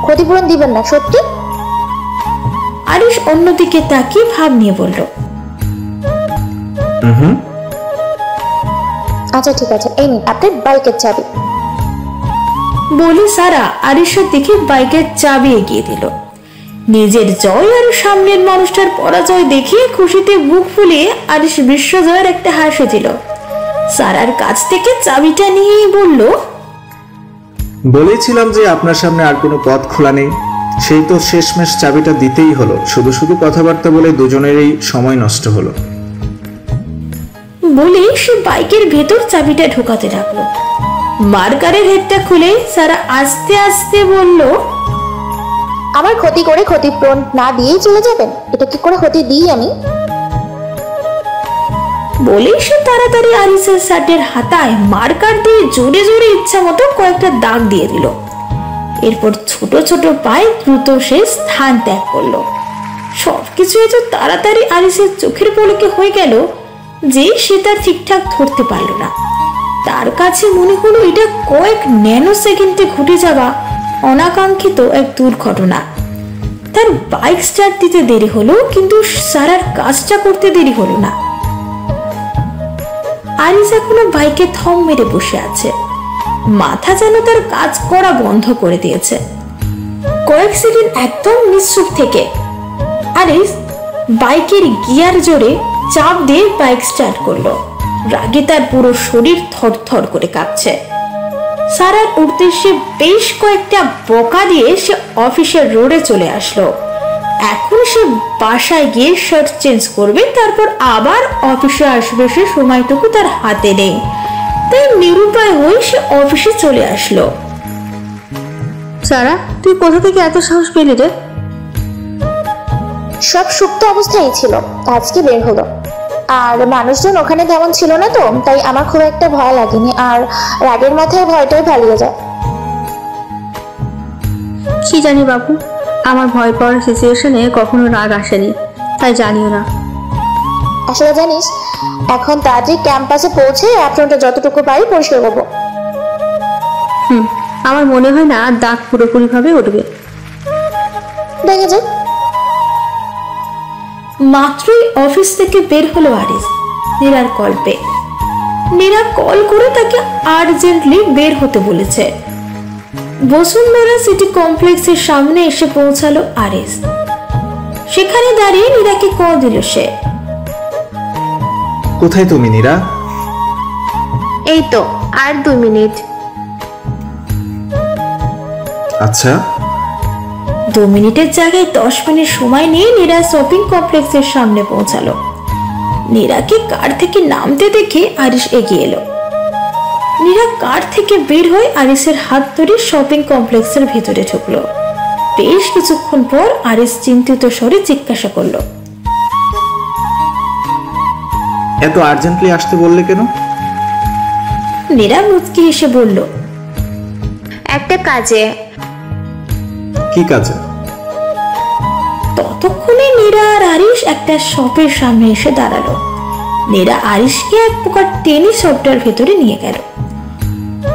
ক্ষতিপূরণ দিবেন না সত্যি? আরিস অন্যদিকে তাকিয়ে ভাব নিয়ে বলল, আচ্ছা ঠিক আছে, এই নিন আপনার বাইকের চাবি। বলে সারা আরিসের দিকে বাইকের চাবি এগিয়ে দিল। নিজের জয় আর সামনের মানুষটার পরাজয় দেখিয়ে খুশিতে বুক ফুলিয়ে আরিস বিশ্বজয়ের একটা হাসি দিল। সারার কাছ থেকে চাবিটা নিয়ে বলল, বলেছিলাম যে আপনার সামনে আর কোনো পথ খোলা নেই, সেই তো শেষমেশ চাবিটা দিতেই হলো। শুধু শুধু কথাবার্তা বলে দুজনেরই সময় নষ্ট হলো। বলে সে বাইকের ভেতর চাবিটা ঢোকাতে লাগলো। মার্কারের হেডটা খুলে সারা আস্তে আস্তে বলল, আমার ক্ষতি করে ক্ষতিপূরণ না দিয়েই চলে যাবেন? এটা কি করে ক্ষতি দিই আমি? বলে সে তাড়াতাড়ি আরিসের শার্টের হাতায় মার্কার দিয়ে জোরে জোরে ইচ্ছা মতো কয়েকটা দাগ দিয়ে দিল। এরপর ছোট ছোট পায়ে দ্রুত সে স্থান ত্যাগ করলো। সবকিছু এত তাড়াতাড়ি আরিসের চোখের পলকে হয়ে গেল যে সে তা ঠিকঠাক ধরতে পারল না। তার কাছে মনে হলো এটা কয়েক ন্যানো সেকেন্ডে ঘটে যাওয়া অনাকাঙ্ক্ষিত এক দুর্ঘটনা। তার বাইক স্টার্ট দিতে দেরি হলো, কিন্তু সারার কাজটা করতে দেরি হলো না। আরিস এখনো বাইকে থম মেরে বসে আছে, মাথা যেন তার কাজ করা বন্ধ করে দিয়েছে। কয়েক সেকেন্ড একদম নিশ্চুপ থেকে আরিস বাইকের গিয়ার জোরে চাপ দিয়ে বাইক স্টার্ট করলো। রাগে তার পুরো শরীর থরথর করে কাঁপছে। সারার উদ্দেশ্যে বেশ কয়েকটা বকা দিয়ে সে অফিসের রোডে চলে আসলো। এখন সে বাসায় গিয়ে শার্ট চেঞ্জ করবে, তারপর আবার অফিসে আসবে। সে সময়টুকু তার হাতে নেই, তাই নিরুপায় হয়ে সে অফিসে চলে আসলো। সারা, তুই কোথা থেকে এত সাহস পেলি রে? সব সুপ্ত অবস্থায় ছিল, আজকে বের হলো। আর মানুষজন ওখানে তেমন ছিল না তো, তাই আমার খুব একটা ভয় লাগেনি। আর রাগের মাথায় ভয়টাই পালিয়ে যায়। কি জানি বাবু, আমার ভয় পাওয়ার সিচুয়েশনে কখনো রাগ আসেনি, তাই জানিও না। আসলে জানিস, এখন তাড়াতাড়ি ক্যাম্পাসে পৌঁছে অ্যাপ্রনটা যতটুকু পারি পরিষ্কার করবো। আমার মনে হয় না দাগ পুরোপুরি ভাবে উঠবে। দেখা যাক। মাত্রই অফিস থেকে বের হলো আরিস নীরার কল পেয়ে। নীরা কল করে তাকে আর্জেন্টলি বের হতে বলেছে। বসুন্ধরা সিটি কমপ্লেক্সের সামনে এসে পৌঁছালো আরিস। সেখানে দাঁড়িয়ে নীরাকে কল দিল সে। কোথায় তুমি নীরা? এই তো আর 2 মিনিট। আচ্ছা। 2 মিনিটের জায়গায় 10 মিনিট সময় নিয়ে নীরা শপিং কমপ্লেক্সের সামনে পৌঁছালো। নীরাকে কার থেকে নামতে দেখে আরিস এগিয়ে এলো। নীরা কার থেকে বের হয়ে আরিসের হাত ধরে শপিং কমপ্লেক্সের ভেতরে ঢুকলো। বেশ কিছুক্ষণ পর আরিস চিন্তিত স্বরে জিজ্ঞাসা করলো, এত আর্জেন্টলি আসতে বললে কেন? নীরা মুচকি হেসে বলল, একটা কাজে। কি কাজে? ততক্ষণে নীরা আর আরিস একটা শপের সামনে এসে দাঁড়ালো। নীরা আরিসকে এক প্রকার টেনিস শপটার ভেতরে নিয়ে গেল।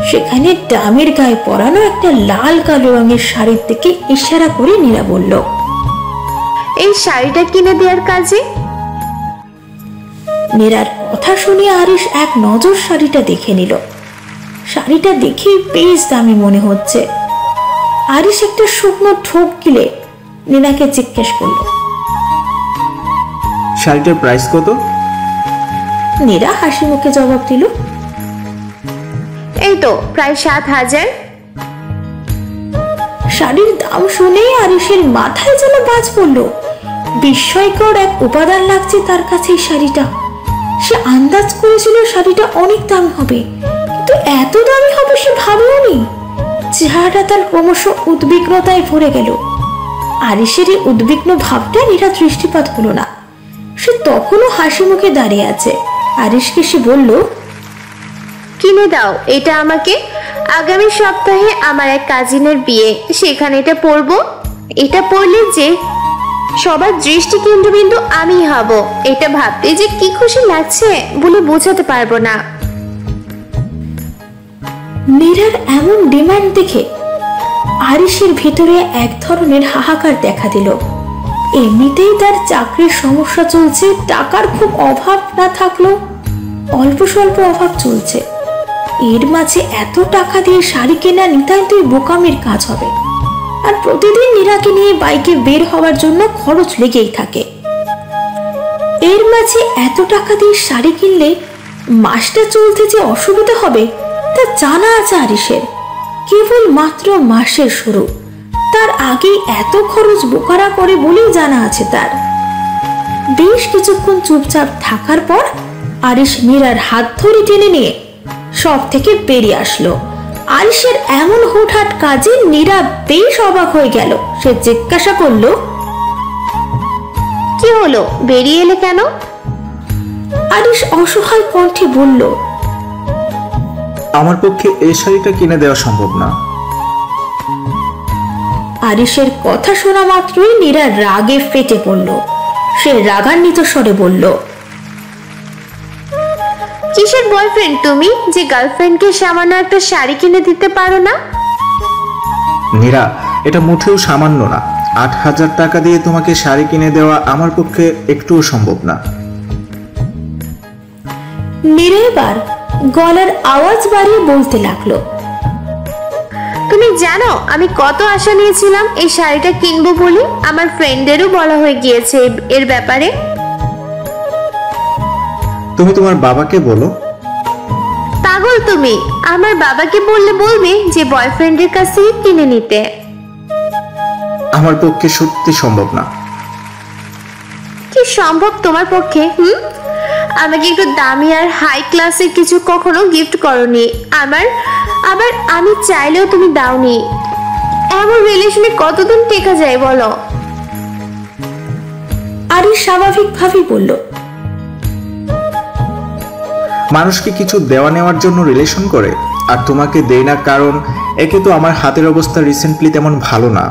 সেখানে ডামের গায়ে পরানো একটা লাল কালো রঙের শাড়ির দিকে ইশারা করে নীরা বলল, এই শাড়িটা কিনে দেওয়ার কাজে। নীরার কথা শুনে আরিস এক নজর শাড়িটা দেখে নিল। শাড়িটা দেখে বেশ দামি মনে হচ্ছে। আরিস একটা শুকনো ঠোক গিলে নীরাকে জিজ্ঞেস করল, শাড়িটার প্রাইস কত? নীরা হাসি মুখে জবাব দিল, এই তো প্রায় 7,000। শাড়ির দাম শুনে আরিসের মাথায় যেন বাজ পড়ল। বিস্ময়কর এক উপাদান লাগছে তার কাছে এই শাড়িটা। সে আন্দাজ করেছিল শাড়িটা অনেক দামি হবে, কিন্তু এত দামি হবে সে ভাবেওনি। চেহারাটা তার ক্রমশ উদ্বিগ্নতায় ভরে গেল। আরিসের এই উদ্বিগ্ন ভাবটা নীরা দৃষ্টিপাত হলো না। সে তখনও হাসি মুখে দাঁড়িয়ে আছে। আরিসকে সে বলল, কিনে দাও এটা আমাকে। আগামী সপ্তাহে আমার এক কাজিনের বিয়ে, সেখানে এটা পরবো। এটা পরলে যে সবার দৃষ্টি কেন্দ্রবিন্দু আমি হব, এটা ভাবতে যে কি খুশি লাগছে বলে বোঝাতে পারবো না। নীরার এমন ডিমান্ড দেখে আরিসের ভিতরে এক ধরনের হাহাকার দেখা দিল। এমনিতেই তার চাকরির সমস্যা চলছে, টাকার খুব অভাব না থাকলেও অল্প স্বল্প অভাব চলছে। এর মাঝে এত টাকা দিয়ে শাড়ি কেনা নিতান্তই বোকামির কাজ হবে। আর প্রতিদিন নীরাকে নিয়ে বাইকে বের হওয়ার জন্য খরচ লেগেই থাকে। এর মাঝে এত টাকা দিয়ে শাড়ি কিনলে মাসটা চলতে যে অসুবিধা হবে তা জানা আছে আরিসের। কেবল মাত্র মাসের শুরু, তার আগেই এত খরচ বোকারা করে বলেই জানা আছে তার। বেশ কিছুক্ষণ চুপচাপ থাকার পর আরিস নীরার হাত ধরে টেনে নিয়ে সব থেকে বেরিয়ে আসলো। আরিসের এমন হুটহাট কাজে নীরা বেশ অবাক হয়ে গেল। সে জিজ্ঞাসা করলো, কি হলো, বেরিয়ে এলে কেন? আরিস অসহায় কণ্ঠে বলল, আমার পক্ষে এই শাড়িটা কিনে দেওয়া সম্ভব না। আরিসের কথা শোনা মাত্রই নীরা রাগে ফেটে পড়ল। সে রাগান্বিত স্বরে বলল, কিসের বয়ফ্রেন্ড তুমি যে গার্লফ্রেন্ডকে সামান্য একটা শাড়ি কিনে দিতে পারো না? নীরা, এটা মুঠেও সামান্য না। 8,000 টাকা দিয়ে তোমাকে শাড়ি কিনে দেওয়া আমার পক্ষে একটুও সম্ভব না। নীরা এবার গলার আওয়াজ বাড়িয়ে বলতে লাগলো, তুমি জানো আমি কত আশা নিয়েছিলাম এই শাড়িটা কিনবো বলে। আমার ফ্রেন্ডদেরও বলা হয়ে গিয়েছে এর ব্যাপারে। তুমি তোমার বাবাকে বলো। পাগল তুমি! আমার বাবাকে বললে বলবে যে বয়ফ্রেন্ডের কাছ থেকে কিনে নিতে। আমার পক্ষে সত্যি সম্ভব না। কি সম্ভব তোমার পক্ষে? আমাকে একটু দামি আর হাই ক্লাসের কিছু কখনো গিফট করনি। আবার আমি চাইলেও তুমি দাওনি। এমন রিলেশনে কতদিন টেকা যায় বলো? আরিস স্বাভাবিকভাবেই বলল, মানুষকে কিছু দেওয়া নেওয়ার জন্য রিলেশন করে, আর তোমাকে দেই না কারণ একে তো আমার হাতের অবস্থা রিসেন্টলি তেমন ভালো না।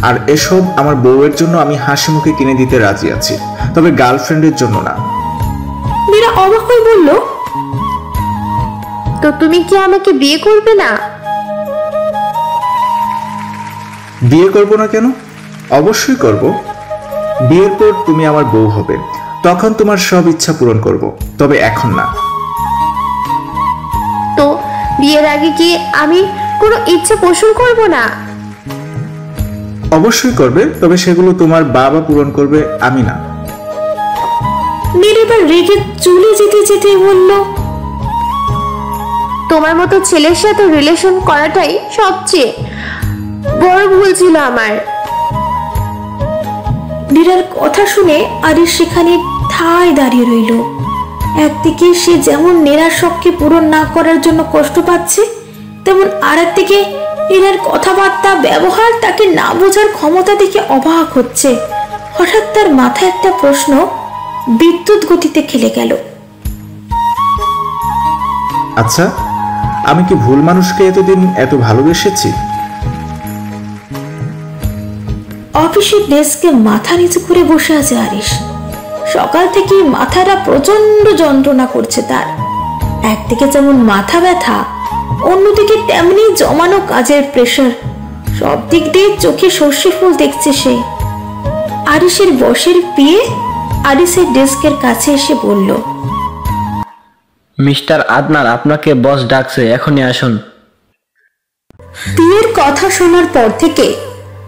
আর এসব আমার বউয়ের জন্য আমি হাসি মুখে কিনে দিতে রাজি আছি, তবে গার্লফ্রেন্ডের জন্য না। নীরা অবাক হয়ে বলল, তো তুমি কি আমাকে বিয়ে করবে না? বিয়ে করব না কেন? অবশ্যই করব। বিয়ের পর তুমি আমার বউ হবে, তখন তোমার সব ইচ্ছা পূরণ করব, তবে এখন না। তো বিয়ের আগে কি আমি কোনো ইচ্ছা পোষণ করব না। অবশ্যই করবে, তবে সেগুলো তোমার বাবা পূরণ করবে, আমি না। নীর এবার রেগে চলে যেতে যেতে বলল, তোমার মতো ছেলের সাথে রিলেশন করাটাই সবচেয়ে বড় ভুল ছিল আমার। নীরার কথা শুনে আরিশ সেখানে ঠায় দাঁড়িয়ে রইল। একদিকে সে যেমন নীরার শখকে পূরণ না করার জন্য কষ্ট পাচ্ছে, তেমন আর একদিকে নীরার কথাবার্তা ব্যবহার তাকে না বোঝার ক্ষমতা দেখে অবাক হচ্ছে। হঠাৎ তার মাথায় একটা প্রশ্ন বিদ্যুৎ গতিতে খেলে গেল। আচ্ছা, আমি কি ভুল মানুষকে এতদিন এত ভালোবেসেছি? অফিসের ডেস্কে মাথা নিচু করে বসে আছে আরিশ। সকাল থেকে মাথাটা প্রচন্ড যন্ত্রণা করছে তার। একদিকে যেমন মাথা ব্যথা, অন্যদিকে তেমনি জমানো কাজের প্রেশার। সব দিক দিয়ে চোখে সর্ষে ফুল দেখছে সে। আরিশের বসের পিয়ে আরিশের ডেস্কের কাছে এসে বলল, মিস্টার আদনান, আপনাকে বস ডাকছে, এখনই আসুন। পিয়ের কথা শোনার পর থেকে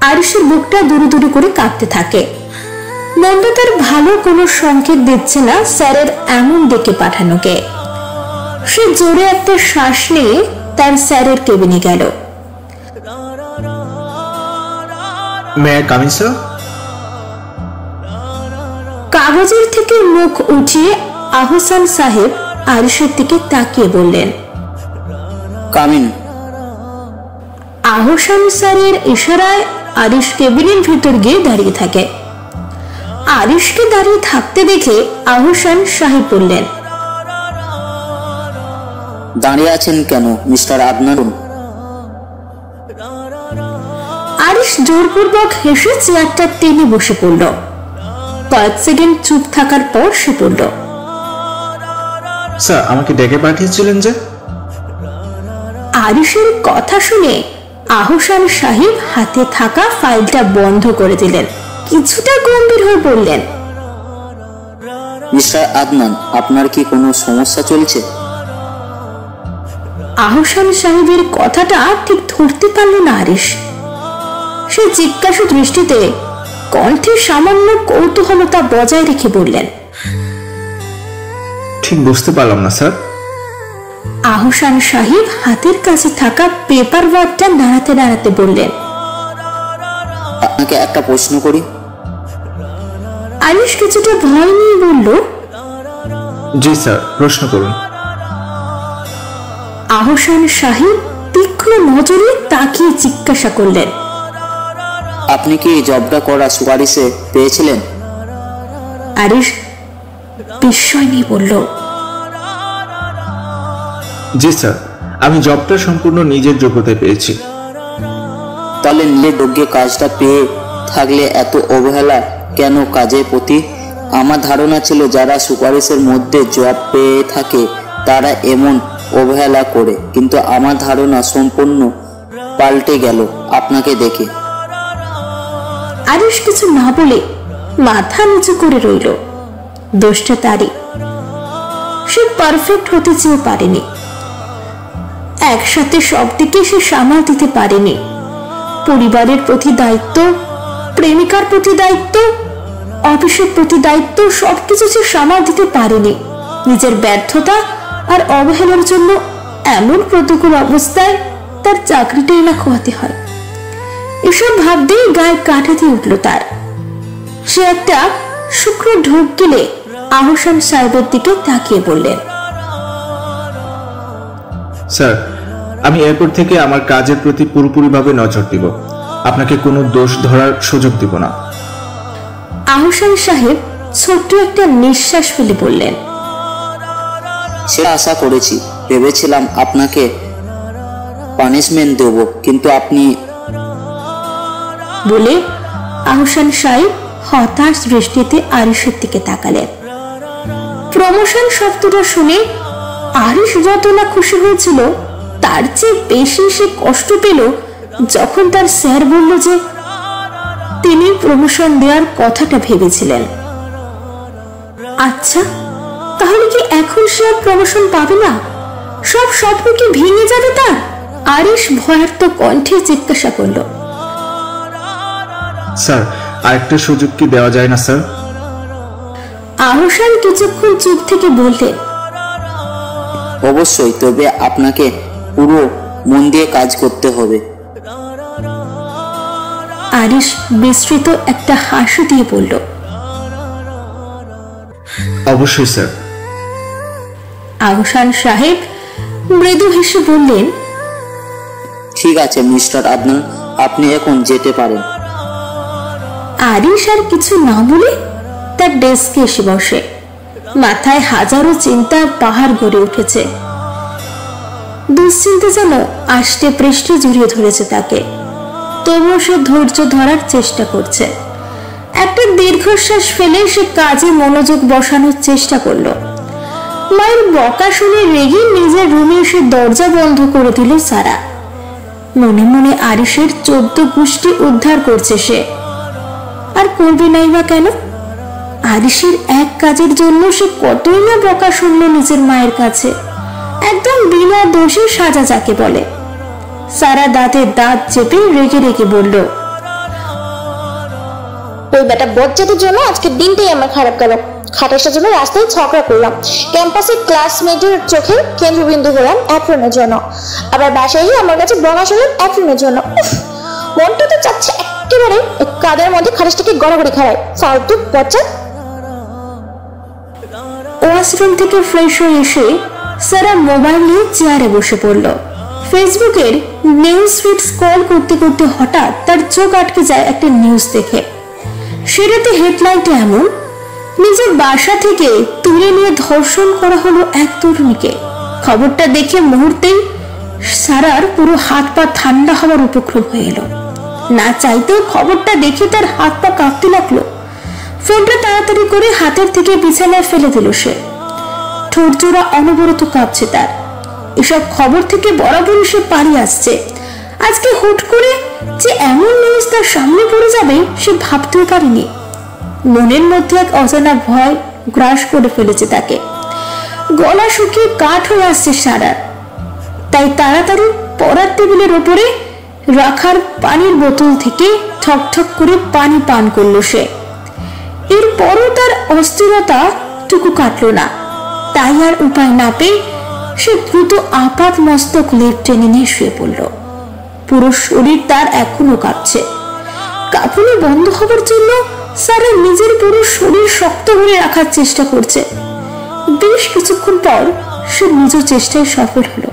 আরিশের বুকটা দুরু দুরু করে কাঁপতে থাকে। মন্দ তার ভালো কোনো সংকেত দিচ্ছে না স্যারের এমন ডেকে পাঠানোকে। সে জোরে একটা শ্বাস নিয়ে তার স্যারের কেবিনে গেল। May I come in sir? কাগজের থেকে মুখ উঠিয়ে আহসান সাহেব আরিশের দিকে তাকিয়ে বললেন, কামিন। আহসান স্যারের ইশারায় আরিশ কেবিনের ভিতর গিয়ে দাঁড়িয়ে থাকে। আরিশকে দাঁড়িয়ে থাকতে দেখে আহসান সাহেব বললেন, দাঁড়িয়ে আছেন কেন মিস্টার আদনান? আরিশ জোরপূর্বক হেসে চেয়ারটা টেনে বসে পড়ল। কয়েক সেকেন্ড চুপ থাকার পর সে পড়ল, স্যার, আমাকে ডেকে পাঠিয়েছিলেন যে? আরিশের কথা শুনে আহসান সাহেব হাতে থাকা ফাইলটা বন্ধ করে দিলেন। কিছুটা গম্ভীর হয়ে বললেন, মিস্টার আদনান, আপনার কি কোনো সমস্যা চলছে? আহসান সাহেবের কথাটা ঠিক ধরতে পারল না আরিশ। সে জিজ্ঞাসু দৃষ্টিতে কণ্ঠে সামান্য কৌতূহলতা বজায় রেখে বললেন, ঠিক বুঝতে পারলাম না স্যার। আহসান সাহেব হাতের কাছে থাকা পেপার ওয়ার্কটা নাড়াতে নাড়াতে বললেন, আপনাকে একটা প্রশ্ন করি। আরিশ কিছুটা ভয় নিয়ে বলল, জি স্যার, প্রশ্ন করুন। আহসান সাহেব তীক্ষ্ণ নজরে তাকিয়ে জিজ্ঞাসা করলেন, আপনি কি জবটা করা সুপারিশে পেয়েছিলেন? আরিশ বিস্ময় নিয়ে বলল, জি স্যার, আমি জবটা সম্পূর্ণ নিজের যোগ্যতায় পেয়েছি। তাহলে নিজের যোগ্যে কাজটা পেয়ে থাকলে এত অবহেলা কেন কাজের প্রতি? আমার ধারণা ছিল যারা সুপারিশের মধ্যে জব পেয়ে থাকে তারা এমন অবহেলা করে, কিন্তু আমার ধারণা সম্পূর্ণ পাল্টে গেল আপনাকে দেখে। আরিশ কিছু না বলে মাথা নিচু করে রইল। দোষটা তারই। সে পারফেক্ট হতে চেয়ে পারেনি। একসাথে সব দিকে সে সামাল দিতে পারেনি। পরিবারের প্রতি দায়িত্ব, প্রেমিকার প্রতি দায়িত্ব, অফিসের প্রতি দায়িত্ব, সবকিছু সে সামাল দিতে পারেনি। নিজের ব্যর্থতা আর অবহেলার জন্য এমন প্রতিকূল অবস্থায় তার চাকরিটাই না খোয়াতে হয়। এসব ভাবতেই গায়ে কাঁটা দিয়ে উঠল তার। সে একটা শুকনো ঢোক গেলে আহসান সাহেবের দিকে তাকিয়ে বললেন, স্যার, আমি এরপর থেকে আমার কাজের প্রতি পুরোপুরিভাবে নজর দিব। আপনাকে কোনো দোষ ধরার সুযোগ দিব না। আহসান সাহেব ছোট্ট একটা নিঃশ্বাস ফেলে বললেন, সেটা আশা করেছি। ভেবেছিলাম আপনাকে পানিশমেন্ট দেব, কিন্তু আপনি। বলে আহসান সাহেব হতাশ দৃষ্টিতে আরিশের দিকে তাকালেন। প্রমোশন শব্দটা শুনে আরিশ যত না খুশি হয়েছিল তার চেয়ে বেশি সে কষ্ট পেল যখন তার স্যার বলল যে তিনি প্রমোশন দেওয়ার কথাটা ভেবেছিলেন। আচ্ছা, তাহলে কি এখন সে আর প্রমোশন পাবে না? সব স্বপ্ন কি ভেঙে যাবে তার? আরিশ ভয়ার্ত কণ্ঠে জিজ্ঞাসা করল, স্যার আরেকটা সুযোগ কি দেওয়া যায় না স্যার? আহসান কিছুক্ষণ চুপ থেকে বললেন, অবশ্যই, তবে আপনাকে পুরো মন দিয়ে কাজ করতে হবে। আরিশ বিস্তৃত একটা হাসি দিয়ে বলল, অবশ্যই স্যার। আহসান সাহেব মৃদু হেসে বললেন, ঠিক আছে মিস্টার আদনান, আপনি এখন যেতে পারেন। আরিশ আর কিছু না বলে তার ডেস্কে এসে বসে। মাথায় হাজারো চিন্তার পাহাড় গড়ে উঠেছে। দুশ্চিন্তা যেন আষ্টে পৃষ্ঠে জড়িয়ে ধরেছে তাকে। তবুও সে ধৈর্য ধরার চেষ্টা করছে। একটা দীর্ঘশ্বাস ফেলে সে কাজে মনোযোগ বসানোর চেষ্টা করলো। মায়ের বকা শুনে রেগে নিজের রুমে এসে দরজা বন্ধ করে দিল সারা। মনে মনে আরিশের 14 গোষ্ঠী উদ্ধার করছে সে। আর করবে নাই বা কেন? আরিশের এক কাজের জন্য সে কতই না বকা শুনল নিজের মায়ের কাছে। একদম বিনা দোষে সাজা যাকে বলে। সারা দাঁতে দাঁত চেপে রেগে রেগে বলল, ওই বেটা বজ্জাতের জন্য আজকে দিনটাই আমার খারাপ গেল। খাটাসের জন্য রাস্তায় ঝগড়া করলাম, ক্যাম্পাসে ক্লাসমেটের চোখে কেন্দ্রবিন্দু হলাম অ্যাপ্রনের জন্য, আবার বাসায় এসে আমার কাছে বকা শুনলাম অ্যাপ্রনের জন্য। মনটা তো চাচ্ছে একেবারে কাদের মধ্যে খাটাসটাকে গড়াগড়ি খাওয়ায়। ফালতু বজ্জা। ওয়াশরুম থেকে ফ্রেশ হয়ে এসে সারা মোবাইল নিয়ে চেয়ারে বসে পড়ল। ফেসবুকের নিউজ ফিড স্ক্রল করতে করতে হঠাৎ তার চোখ আটকে যায় একটা নিউজ দেখে। সেটাতে হেডলাইনটা এমন, নিজের বাসা থেকে তুলে নিয়ে ধর্ষণ করা হলো এক তরুণীকে। খবরটা দেখে মুহূর্তেই সারার পুরো হাত পা ঠান্ডা হওয়ার উপক্রম হয়ে এলো। না চাইতেও খবরটা দেখে তার হাত পা কাঁপতে লাগলো। ফোনটা তাড়াতাড়ি করে হাতের থেকে বিছানায় ফেলে দিল সে। ঠোঁট জোড়া অনবরত কাঁপছে তার। এসব খবর থেকে বরাবরই সে পালিয়ে আসছে। আজকে হুট করে যে এমন নিউজ তার সামনে পড়ে যাবে সে ভাবতেও পারেনি। মনের মধ্যে এক অজানা ভয় গ্রাস করে ফেলেছে তাকে। গলা শুকিয়ে কাঠ হয়ে আসছে সারার। তাই তাড়াতাড়ি পড়ার টেবিলের ওপরে রাখার পানির বোতল থেকে ঠক ঠক করে পানি পান করলো সে। এরপরও তার অস্থিরতা টুকু কাটলো না। তাই আর উপায় না পেয়ে সে দ্রুত আপাত মস্তক লেপ টেনে নিয়ে শুয়ে পড়ল। পুরো শরীর তার এখনো কাঁপছে। কাঁপুনি বন্ধ হবার জন্য সারা নিজের পুরো শরীর শক্ত করে রাখার চেষ্টা করছে। বেশ কিছুক্ষণ পর সে নিজ চেষ্টায় সফল হলো।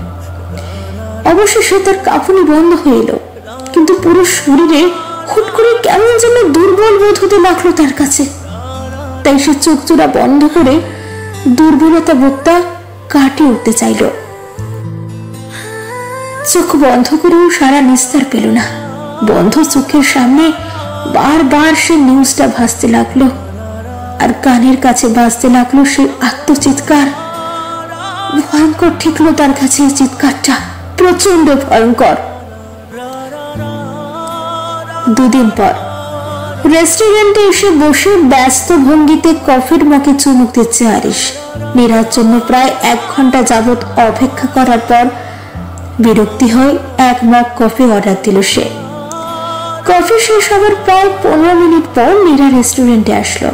অবশেষে তার কাঁপুনি বন্ধ হয়ে এলো, কিন্তু পুরো শরীরে হুট করে কেমন যেন দুর্বল বোধ হতে লাগলো তার কাছে। তাই সে চোখ জোড়া বন্ধ করে দুর্বলতা বোধটা কাটিয়ে উঠতে চাইল। চোখ বন্ধ করেও সারা নিস্তার পেল না। বন্ধ চোখের সামনে বারবার সে নিউজটা ভাসতে লাগলো, আর কানের কাছে বাজতে লাগলো সে আত্মচিৎকার। ভয়ঙ্কর ঠেকলো তার কাছে এই চিৎকারটা, প্রচন্ড ভয়ঙ্কর। দুদিন পর রেস্টুরেন্টে এসে বসে ব্যস্ত ভঙ্গিতে কফির মগে চুমুক দিচ্ছে আরিশ। নীরার জন্য প্রায় 1 ঘন্টা যাবৎ অপেক্ষা করার পর বিরক্তি হয়ে 1 মগ কফি অর্ডার দিল সে। কফি শেষ হবার প্রায় 15 মিনিট পর নীরা রেস্টুরেন্টে আসলো।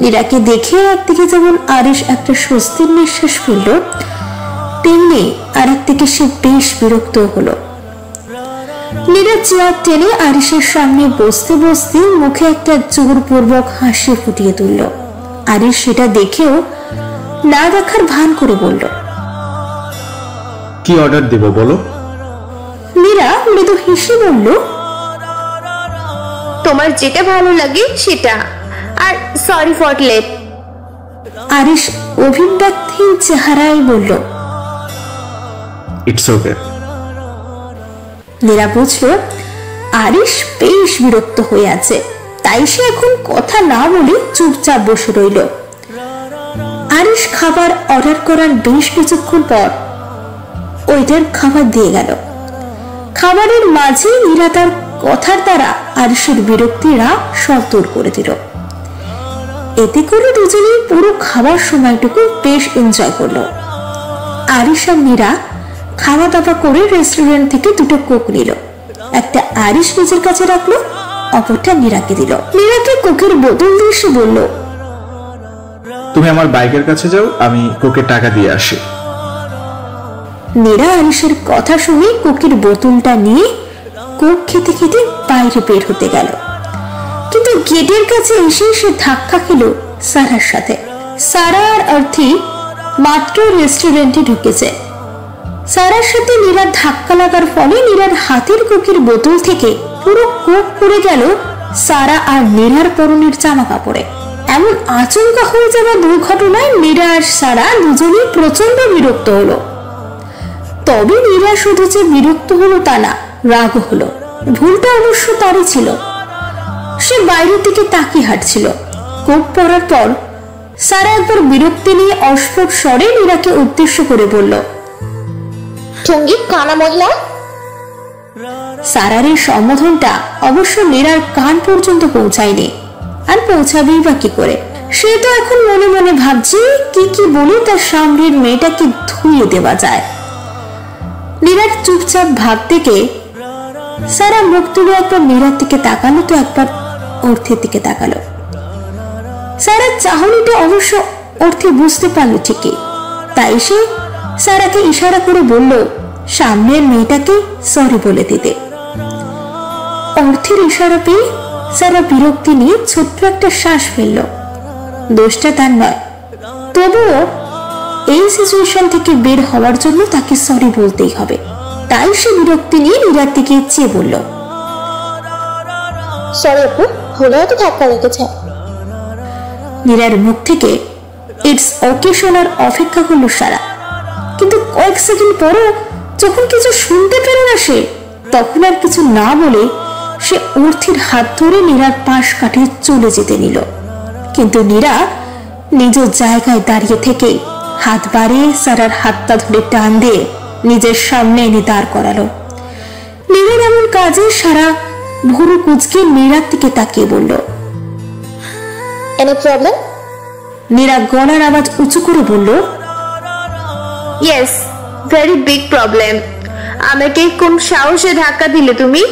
নীরাকে দেখে একদিকে যেমন আরিশ একটা স্বস্তির নিঃশ্বাস ফেলল, তেমনি আরেক দিকে সে বেশ বিরক্ত হলো। নীরা চেয়ার টেনে আরিশের সামনে বসতে বসতে মুখে একটা জোরপূর্বক হাসি ফুটিয়ে তুলল। আরিশ সেটা দেখেও না দেখার ভান করে বলল, কি অর্ডার দেব বলো? নীরা মৃদু হেসে বলল, তোমার যেটা ভালো লাগে সেটা, আর সরি ফর লেট। আরিশ অভিব্যক্তিহীন চেহারায় বলল, ইটস ওকে। নীরা বুঝলো আরিশ বেশ বিরক্ত হয়ে আছে, তাই সে এখন কথা না বলে চুপচাপ বসে রইল। আরিশ খাবার অর্ডার করার বেশ কিছুক্ষণ পর ওইটার খাবার দিয়ে গেল। খাবারের মাঝে নীরা তার কথার দ্বারা আরিশের বিরক্তিরা সব দূর করে দিল। এতে করে দুজনেই পুরো খাবার সময়টুকু বেশ এনজয় করলো। আরিশ আর নীরা খাওয়া দাওয়া করে রেস্টুরেন্ট থেকে দুটো কোক নিল। একটা আরিশ নিজের কাছে রাখলো, অপরটা নীরাকে দিল। নীরাকে কোকের বোতল দিয়ে সে বলল, তুমি আমার বাইকের কাছে যাও, আমি কোকের টাকা দিয়ে আসি। নীরা আরিশের কথা শুনে কোকের বোতলটা নিয়ে কোক খেতে খেতে বাইরে বের হতে গেল, কিন্তু গেটের কাছে এসে সে ধাক্কা খেল সারার সাথে। সারা আর অর্থি মাত্র রেস্টুরেন্টে ঢুকেছে। সারার সাথে নীরার ধাক্কা লাগার ফলে নীরার হাতের কোকের বোতল থেকে পুরো কোক পড়ে গেল সারা আর নীরার পরনের জামা কাপড়ে। এমন আচমকা হয়ে যাওয়া দুর্ঘটনায় নীরা আর সারা দুজনেই প্রচন্ড বিরক্ত হলো। তবে নীরা শুধু যে বিরক্ত হলো তা না, রাগ হলো। ভুলটা অবশ্য তারই ছিল। সে বাইরের দিকে তাকিয়ে হাঁটছিল। কোক পড়ার পর সারা একবার বিরক্তি নিয়ে অস্ফুট স্বরে নীরাকে উদ্দেশ্য করে বলল, ঠঙ্গি কানা মহিলা। সারার এই সম্বোধনটা অবশ্য নীরার কান পর্যন্ত পৌঁছায়নি, আর পৌঁছাবেই বা কি করে। সে তো এখন মনে মনে ভাবছে কি কি বলে তার সামনের মেয়েটাকে ধুয়ে দেওয়া যায়। নীরার চুপচাপ ভাব থেকে সারা মুখ তুলে একবার নীরার দিকে তাকালো, তো একবার অর্থের দিকে তাকালো। সারার চাহনিটা অবশ্য অর্থে বুঝতে পারলো ঠিকই, তাই সে সারাকে ইশারা করে বলল সামনের মেয়েটাকে সরি বলে দিতে। অর্থের ইশারা পেয়ে সারা বিরক্তি নিয়ে ছোট্ট একটা শ্বাস ফেলল। দোষটা তার নয়, তবুও এই সিচুয়েশন থেকে বের হওয়ার জন্য তাকে সরি বলতেই হবে। তাই সে বিরক্তি নিয়ে নীরার দিকে চেয়ে বলল, সরি আপু, ভুলে হয়তো ধাক্কা লেগেছে। নীরার মুখ থেকে ইটস ওকে শোনার অপেক্ষা করলো সারা, কিন্তু কয়েক সেকেন্ড পরও যখন কিছু শুনতে পেল না সে, তখন আর কিছু না বলে সে অর্থের হাত ধরে নীরার পাশ কাটিয়ে চলে যেতে নিল। কিন্তু নীরা নিজ জায়গায় দাঁড়িয়ে থেকে হাত বাড়িয়ে সারার হাতটা ধরে টান দিয়ে নিজের সামনে এনে দাঁড় করালো। নীরার এমন কাজে সারা ভুরু কুঁচকে নীরার দিকে তাকিয়ে বলল, এনি প্রবলেম? নীরা গলার আওয়াজ উঁচু করে বলল, ইয়েস, ভেরি বিগ প্রবলেম। আমাকে কোন সাহসে ধাক্কা দিলে তুমি?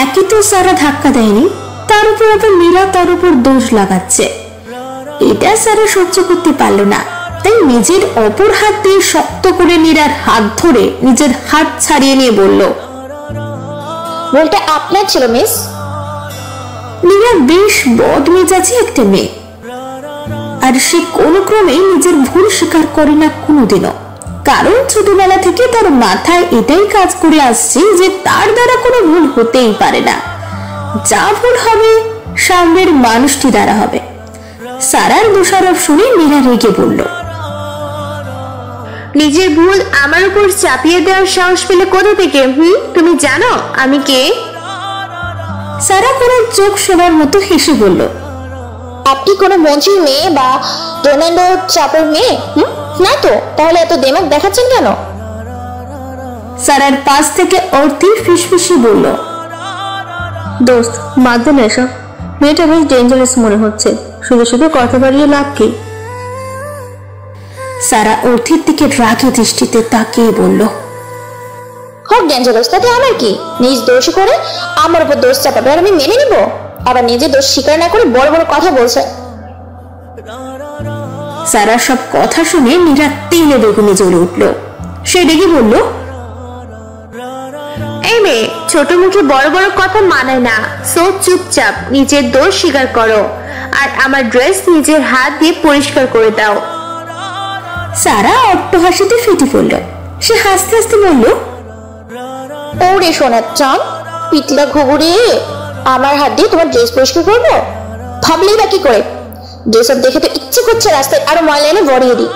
একই তো সারা ধাক্কা দেয়নি, তার উপর আবার নীরা তার উপর দোষ লাগাচ্ছে। এটা সারা সহ্য করতে পারলো না, তাই নিজের অপর হাত দিয়ে শক্ত করে নীরার হাত ধরে নিজের হাত ছাড়িয়ে নিয়ে বলল, ভুলটা আপনার ছিল মিস। নীরা বেশ বদমেজাজি একটা মেয়ে, আর সে কোনো ক্রমে নিজের ভুল স্বীকার করে না কোনোদিনও। কারণ ছোটবেলা থেকে তার মাথায় এটাই কাজ করে আসছে যে তার দ্বারা কোনো ভুল হতেই পারে না। যা ভুল হবে সামনের মানুষটি দ্বারা হবে। সারার দোষারোপ শুনে নীরা রেগে বলল, নিজের ভুল আমার উপর চাপিয়ে দেওয়ার সাহস পেলে কোথা থেকে? তুমি জানো আমি কে? সারা কোনো চোখ শোনার মতো হেসে বলল, আপনি কোনো মন্ত্রীর মেয়ে বা ডোনাল্ডো চাপের মেয়ে? না তো, তাহলে এত দেমাগ দেখাচ্ছেন কেন? সারার পাশ থেকে অর্থী ফিসফিসি বলল, দোস্ত বাদ দে না এসব, মেয়েটা বেশ ডেঞ্জারাস মনে হচ্ছে, শুধু শুধু কথা বাড়িয়ে লাভ কি? সারা অর্থীর দিকে রাগে দৃষ্টিতে তাকিয়ে বলল, হোক ডেঞ্জারাস, তাতে আমার কি? নিজ দোষ করে আমার উপর দোষ চাপাবে আর আমি মেনে নিব? আবার নিজে দোষ স্বীকার না করে বড় বড় কথা বলছে। সারা সব কথা শুনে নীরা তেলে বেগুনে জ্বলে উঠল। সে রেগে বলল, এই মেয়ে, ছোট মুখে বড় বড় কথা মানায় না। সো চুপচাপ নিজের দোষ স্বীকার করো আর আমার ড্রেস নিজের হাত দিয়ে পরিষ্কার করে দাও। সারা অট্ট হাসিতে ফেটে পড়ল। সে হাসতে হাসতে বলল, ওরে সোনার চাঁদ, পিতলা ঘুঘুরে, আমার হাত দিয়ে তোমার ড্রেস পরিষ্কার করবো? ভাবলেই বা কি করে? যেসব দেখে তো ইচ্ছে করছে রাস্তায় আরো ময়লা এনে ভরিয়ে দিই।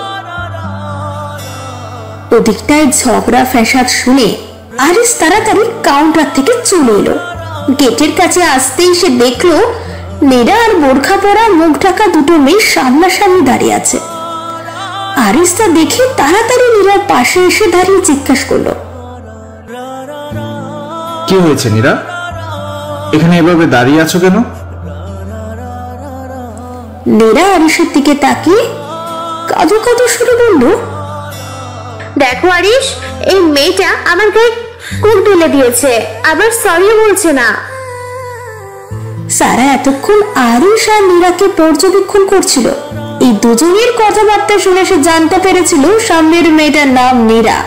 ওদিকটায় ঝগড়া ফ্যাসাদ শুনে আরিস তাড়াতাড়ি কাউন্টার থেকে চলে এলো। গেটের কাছে আসতেই সে দেখলো নীরা আর বোরখা পরা মুখ ঢাকা দুটো মেয়ে সামনাসামনি দাঁড়িয়ে আছে। আরিস তা দেখে তাড়াতাড়ি নীরার পাশে এসে দাঁড়িয়ে জিজ্ঞাসা করলো, কি হয়েছে নীরা, এখানে এভাবে দাঁড়িয়ে আছো কেন? নীরা আরিসের দিকে তাকিয়ে কাঁদো কাঁদো সুরে বলল, দেখো আরিশ, এই মেয়েটা আমার গায়ে কোক ঢেলে দিয়েছে, আবার সরি বলছে না। সারা এতক্ষণ আরিশ আর নীরাকে পর্যবেক্ষণ করছিল। এই দুজনের কথাবার্তা শুনে সে জানতে পেরেছিল সামনের মেয়েটার নাম নীরা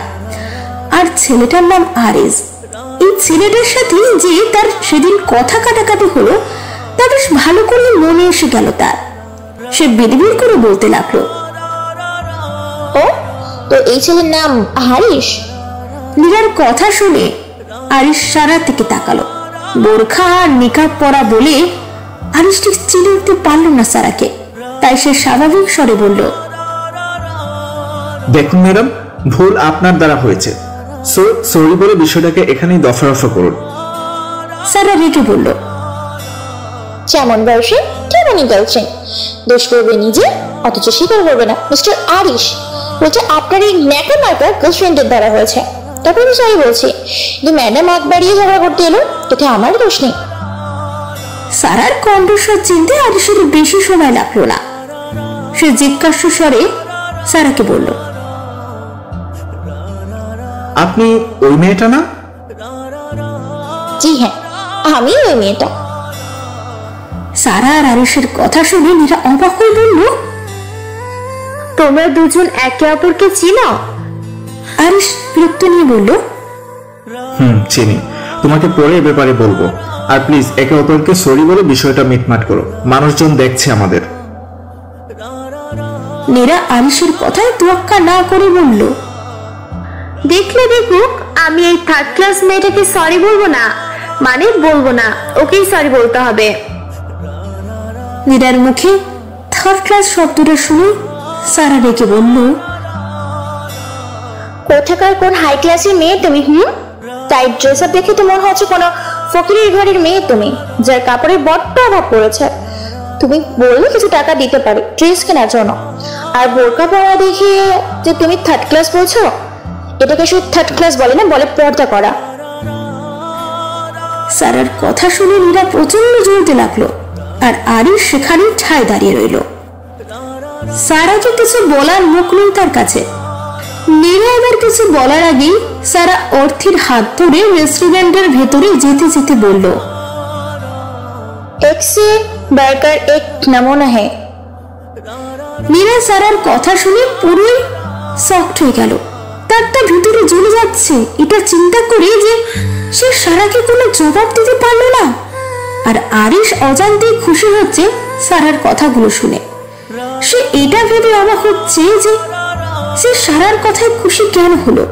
আর ছেলেটার নাম আরিশ। এই ছেলেটার সাথে যে তার সেদিন কথা কাটাকাটি হলো তা বেশ ভালো করে মনে এসে গেল তার। সে বিড়বিড় করে বলতে লাগলো, ও তো এই ছেলের নাম হারিস? নীরার কথা শুনে আরিশ সারার দিকে তাকালো। বোরখা আর নিকাব পরা বলে আরিশ ঠিক চিনে উঠতে পারল না সারাকে। তাই সে স্বাভাবিক স্বরে বলল, দেখুন ম্যাডাম, ভুল আপনার দ্বারা হয়েছে, সো সরি বলে বিষয়টাকে এখানেই দফা করুন। সারা রেগে বলল, যেমন বয়সে তেমনই গার্লফ্রেন্ড, দোষ করবে নিজে অথচ স্বীকার করবে না। মিস্টার আরিশ বলছে আপনার এই ন্যাকা মার্কা গার্লফ্রেন্ডের দ্বারা হয়েছে, তারপর আমি সরি বলছি, কিন্তু ম্যাডাম আগ বাড়িয়ে ঝগড়া করতে এলো, এতে আমার দোষ নেই। সারার কণ্ঠস্বর চিনতে আরিশের বেশি সময় লাগলো না। সে জিজ্ঞাসু স্বরে সারাকে বলল, আপনি ওই মেয়েটা না? জি হ্যাঁ, আমি ওই মেয়েটা। সারা আর আরিশের কথা শুনে নীরা অবাক হয়ে বলল, তোমরা দুজন একে অপরকে চিনো? আরিশ বিরক্ত নিয়ে বলল, চিনি, তোমাকে পরে এ ব্যাপারে বলবো। আর প্লিজ একে অপরকে সরি বলে বিষয়টা মিটমাট করো, মানুষজন দেখছে আমাদের। নীরা আরিশের কথায় তোয়াক্কা না করে বলল, দেখলে দেখুক, আমি এই থার্ড ক্লাস মেয়েটাকে সরি বলবো না, মানে বলবো না, ওকেই সরি বলতে হবে। নীরার মুখে থার্ড ক্লাস শব্দটা শুনে সারা রেগে বলল, কোথাকার কোন হাই ক্লাসের মেয়ে তুমি? টাইট ড্রেস আপ দেখে তো মনে হচ্ছে কোনো ফকিরের ঘরের মেয়ে তুমি, যার কাপড়ের বড্ড অভাব পড়েছে। তুমি বললে কিছু টাকা দিতে পারি ড্রেস কেনার জন্য, আর বোরকা পরা দেখে যে তুমি থার্ড ক্লাস বলছো, এটাকে শুধু থার্ড ক্লাস বলে না, বলে পর্দা করা। সারার কথা শুনে নীরা প্রচন্ড জ্বলতে লাগলো আর আরিশ সেখানে ঠায় দাঁড়িয়ে রইল। সারাকে কিছু বলার মুখ নেই তার কাছে। নীরা এবার কিছু বলার আগেই সারা অর্থের হাত ধরে রেস্টুরেন্টের ভেতরে যেতে যেতে বলল, एक से बढ़कर एक नमूना है। নীরা সারার কথা শুনে পুরোই শকড হয়ে গেল। তার তো ভিতরে জ্বলে যাচ্ছে এটা চিন্তা করে যে সে সারাকে কোনো জবাব দিতে পারলো না। আর আরিশ অজান্তেই খুশি হচ্ছে সারার কথাগুলো শুনে। সে এটা ভেবে অবাক হচ্ছে যে সে সারার কথায় খুশি কেন হলো।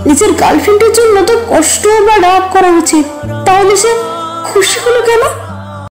নিজের গার্লফ্রেন্ডের জন্য তো কষ্ট বা রাগ করা উচিত, তাহলে সে খুশি হলো কেন?